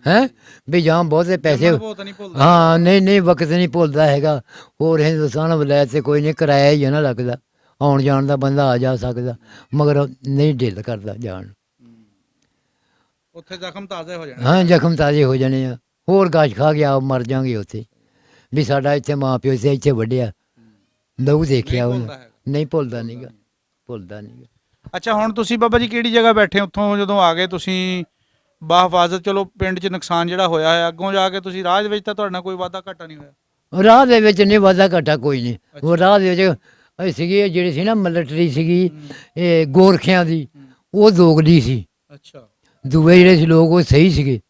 ਹੈਂ ਵੀ ਜਾਂ ਬਹੁਤੇ ਪੈਸੇ। ਹਾਂ ਨਹੀਂ ਵਕਤ ਨਹੀਂ ਭੁੱਲਦਾ ਹੈਗਾ। ਹੋਰ ਹਿੰਦੁਸਤਾਨ ਵਲੈਤ ਤੇ ਕੋਈ ਨਹੀਂ, ਕਿਰਾਇਆ ਹੀ ਹੈ ਨਾ ਲੱਗਦਾ, ਆਉਣ ਜਾਣ ਦਾ ਬੰਦਾ ਆ ਜਾ ਸਕਦਾ, ਮਗਰ ਨਹੀਂ ਦਿਲ ਕਰਦਾ ਜਾਣ। ਉੱਥੇ ਜ਼ਖਮ ਤਾਜ਼ੇ ਹੋ ਜਾਣੇ। ਹਾਂ ਜ਼ਖਮ ਤਾਜ਼ੇ ਹੋ ਜਾਣੇ ਆ। ਹੋਰ ਗਾਸ਼ ਖਾ ਗਿਆ ਮਰ ਜਾਵਾਂਗੇ ਉੱਥੇ, ਵੀ ਸਾਡਾ ਇੱਥੇ ਮਾਂ ਪਿਓ ਸੀ, ਇੱਥੇ ਵੱਢਿਆ, ਲਹੂ ਦੇਖਿਆ ਉਹਨੇ। ਨਹੀਂ ਭੁੱਲਦਾ ਨੀਗਾ, ਭੁੱਲਦਾ ਨੀਗਾ। ਅੱਛਾ ਹੁਣ ਤੁਸੀਂ ਬਾਬਾ ਜੀ ਕਿਹੜੀ ਜਗ੍ਹਾ ਬੈਠੇ ਉੱਥੋਂ ਜਦੋਂ ਆ ਗਏ ਤੁਸੀਂ ਬਾਹਫਾਜ਼ਤ? ਚਲੋ ਪਿੰਡ 'ਚ ਨੁਕਸਾਨ ਜਿਹੜਾ ਹੋਇਆ ਹੈ, ਅੱਗੋਂ ਜਾ ਕੇ ਤੁਸੀਂ ਰਾਹ ਦੇ ਵਿੱਚ ਤਾਂ ਤੁਹਾਡੇ ਨਾਲ ਕੋਈ ਵਾਧਾ ਘਾਟਾ ਨਹੀਂ ਹੋਇਆ? ਰਾਹ ਦੇ ਵਿੱਚ ਨਹੀਂ ਵਾਧਾ ਘਾਟਾ ਕੋਈ ਨਹੀਂ। ਉਹ ਰਾਹ ਦੇ ਵਿੱਚ ਅਸੀਂ ਸੀਗੇ ਜਿਹੜੀ ਸੀ ਨਾ ਮਿਲਟਰੀ ਸੀਗੀ ਇਹ ਗੋਰਖਿਆਂ ਦੀ, ਉਹ ਦੋਗਲੀ ਸੀ। ਅੱਛਾ ਦੂਏ ਜਿਹੜੇ ਸੀ ਲੋਕ ਉਹ ਸਹੀ ਸੀਗੇ,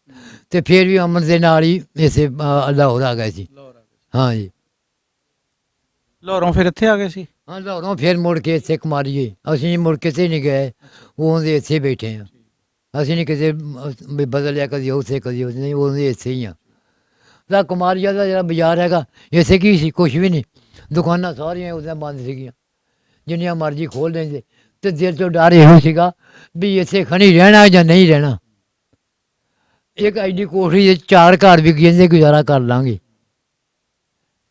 ਤੇ ਫਿਰ ਵੀ ਅਮਨ ਦੇ ਨਾਲ ਹੀ ਇਸੇ ਲਾਹੌਰ ਆ ਗਏ ਸੀ। ਹਾਂ ਜੀ ਲਾਹੌਰੋਂ ਫਿਰ ਇੱਥੇ ਆ ਗਏ ਸੀ? ਹਾਂ ਲਾਹੌਰੋਂ ਫਿਰ ਮੁੜ ਕੇ ਇੱਥੇ ਕਮਾਰੀਏ। ਅਸੀਂ ਮੁੜ ਕਿਤੇ ਨਹੀਂ ਗਏ, ਉਹਦੇ ਇੱਥੇ ਬੈਠੇ ਹਾਂ। ਅਸੀਂ ਨਹੀਂ ਕਿਤੇ ਵੀ ਬਦਲਿਆ, ਕਦੀ ਉੱਥੇ ਕਦੀ ਉੱਥੇ, ਨਹੀਂ ਉਹਦੇ ਇੱਥੇ ਹੀ ਆ। ਤਾਂ ਕੁਮਾਰੀਆ ਦਾ ਜਿਹੜਾ ਬਾਜ਼ਾਰ ਹੈਗਾ ਇੱਥੇ ਕੀ ਸੀ, ਕੁਛ ਵੀ ਨਹੀਂ। ਦੁਕਾਨਾਂ ਸਾਰੀਆਂ ਉਹਦੀਆਂ ਬੰਦ ਸੀਗੀਆਂ, ਜਿੰਨੀਆਂ ਮਰਜ਼ੀ ਖੋਲ੍ਹ ਲੈਂਦੇ, ਅਤੇ ਦਿਲ 'ਚੋਂ ਡਰ ਇਹੋ ਸੀਗਾ ਵੀ ਇੱਥੇ ਖਣੀ ਰਹਿਣਾ ਜਾਂ ਨਹੀਂ ਰਹਿਣਾ। ਇੱਕ ਐਡੀ ਕੋਠੜੀ ਦੇ 4 ਘਰ ਵੀ ਕਹਿੰਦੇ ਗੁਜ਼ਾਰਾ ਕਰ ਲਾਂਗੇ,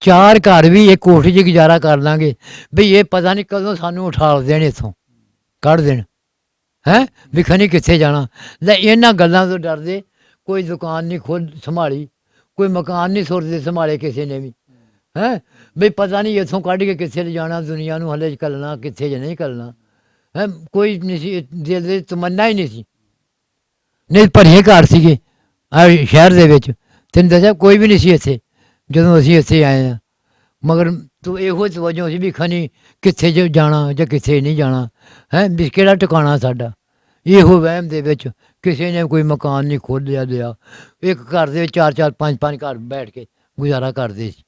4 ਘਰ ਵੀ ਇੱਕ ਕੋਠੜੀ 'ਚ ਗੁਜ਼ਾਰਾ ਕਰ ਲਾਂਗੇ, ਵੀ ਇਹ ਪਤਾ ਨਹੀਂ ਕਦੋਂ ਸਾਨੂੰ ਉਠਾ ਦੇਣ, ਇੱਥੋਂ ਕੱਢ ਦੇਣ। ਹੈਂ ਵੀ ਖਣੀ ਕਿੱਥੇ ਜਾਣਾ। ਲੈ ਇਹਨਾਂ ਗੱਲਾਂ ਤੋਂ ਡਰਦੇ ਕੋਈ ਦੁਕਾਨ ਨਹੀਂ ਸੰਭਾਲੀ, ਕੋਈ ਮਕਾਨ ਨਹੀਂ ਸੁਰਦੇ ਸੰਭਾਲੇ ਕਿਸੇ ਨੇ ਵੀ। ਹੈਂ ਵੀ ਪਤਾ ਨਹੀਂ ਇੱਥੋਂ ਕੱਢ ਕੇ ਕਿੱਥੇ ਲਿਜਾਣਾ, ਦੁਨੀਆ ਨੂੰ ਹਲੇ ਘੱਲਣਾ ਕਿੱਥੇ ਜਾਂ ਨਹੀਂ ਘੱਲਣਾ। ਹੈਂ ਕੋਈ ਨਹੀਂ ਸੀ, ਦਿਲ ਦੇ ਤਮੰਨਾ ਹੀ ਨਹੀਂ ਸੀ। ਨਹੀਂ ਭਰੇ ਘਰ ਸੀਗੇ ਸ਼ਹਿਰ ਦੇ ਵਿੱਚ, ਤੈਨੂੰ ਦੱਸਿਆ ਕੋਈ ਵੀ ਨਹੀਂ ਸੀ ਇੱਥੇ ਜਦੋਂ ਅਸੀਂ ਇੱਥੇ ਆਏ ਹਾਂ। ਮਗਰ ਤੂੰ ਇਹੋ ਵਜੋਂ ਸੀ ਵੀ ਖਣੀ ਕਿੱਥੇ ਜਾਣਾ ਜਾਂ ਕਿੱਥੇ ਨਹੀਂ ਜਾਣਾ। ਹੈਂ ਵੀ ਕਿਹੜਾ ਟਿਕਾਣਾ ਸਾਡਾ, ਇਹੋ ਵਹਿਮ ਦੇ ਵਿੱਚ ਕਿਸੇ ਨੇ ਕੋਈ ਮਕਾਨ ਨਹੀਂ ਖੋਲ੍ਹਿਆ ਲਿਆ। ਇੱਕ ਘਰ ਦੇ ਵਿੱਚ 4-4 5-5 ਘਰ ਬੈਠ ਕੇ ਗੁਜ਼ਾਰਾ ਕਰਦੇ ਸੀ।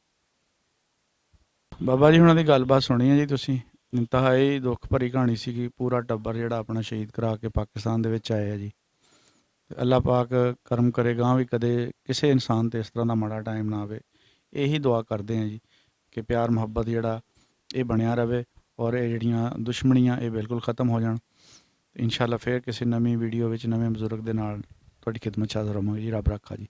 ਬਾਬਾ ਜੀ ਹੁਣਾਂ ਦੀ ਗੱਲਬਾਤ ਸੁਣੀ ਹੈ ਜੀ ਤੁਸੀਂ, ਇੰਤਹਾਈ ਦੁੱਖ ਭਰੀ ਕਹਾਣੀ ਸੀਗੀ। ਪੂਰਾ ਟੱਬਰ ਜਿਹੜਾ ਆਪਣਾ ਸ਼ਹੀਦ ਕਰਾ ਕੇ ਪਾਕਿਸਤਾਨ ਦੇ ਵਿੱਚ ਆਇਆ ਜੀ। ਅੱਲਾਹ ਪਾਕ ਕਰਮ ਕਰੇਗਾ ਵੀ ਕਦੇ ਕਿਸੇ ਇਨਸਾਨ 'ਤੇ ਇਸ ਤਰ੍ਹਾਂ ਦਾ ਮਾੜਾ ਟਾਈਮ ਨਾ ਆਵੇ। ਇਹੀ ਦੁਆ ਕਰਦੇ ਹਾਂ ਜੀ ਕਿ ਪਿਆਰ ਮੁਹੱਬਤ ਜਿਹੜਾ ਇਹ ਬਣਿਆ ਰਹੇ, ਔਰ ਇਹ ਜਿਹੜੀਆਂ ਦੁਸ਼ਮਣੀਆਂ ਇਹ ਬਿਲਕੁਲ ਖ਼ਤਮ ਹੋ ਜਾਣ। ਇਨਸ਼ਾਅੱਲਾ ਫਿਰ ਕਿਸੇ ਨਵੀਂ ਵੀਡੀਓ ਵਿੱਚ ਨਵੇਂ ਬਜ਼ੁਰਗ ਦੇ ਨਾਲ ਤੁਹਾਡੀ ਖਿਦਮਤ 'ਚ ਹਾਜ਼ਰ ਹੋਵਾਂਗੇ ਜੀ। ਰੱਬ ਰਾਖਾ ਜੀ।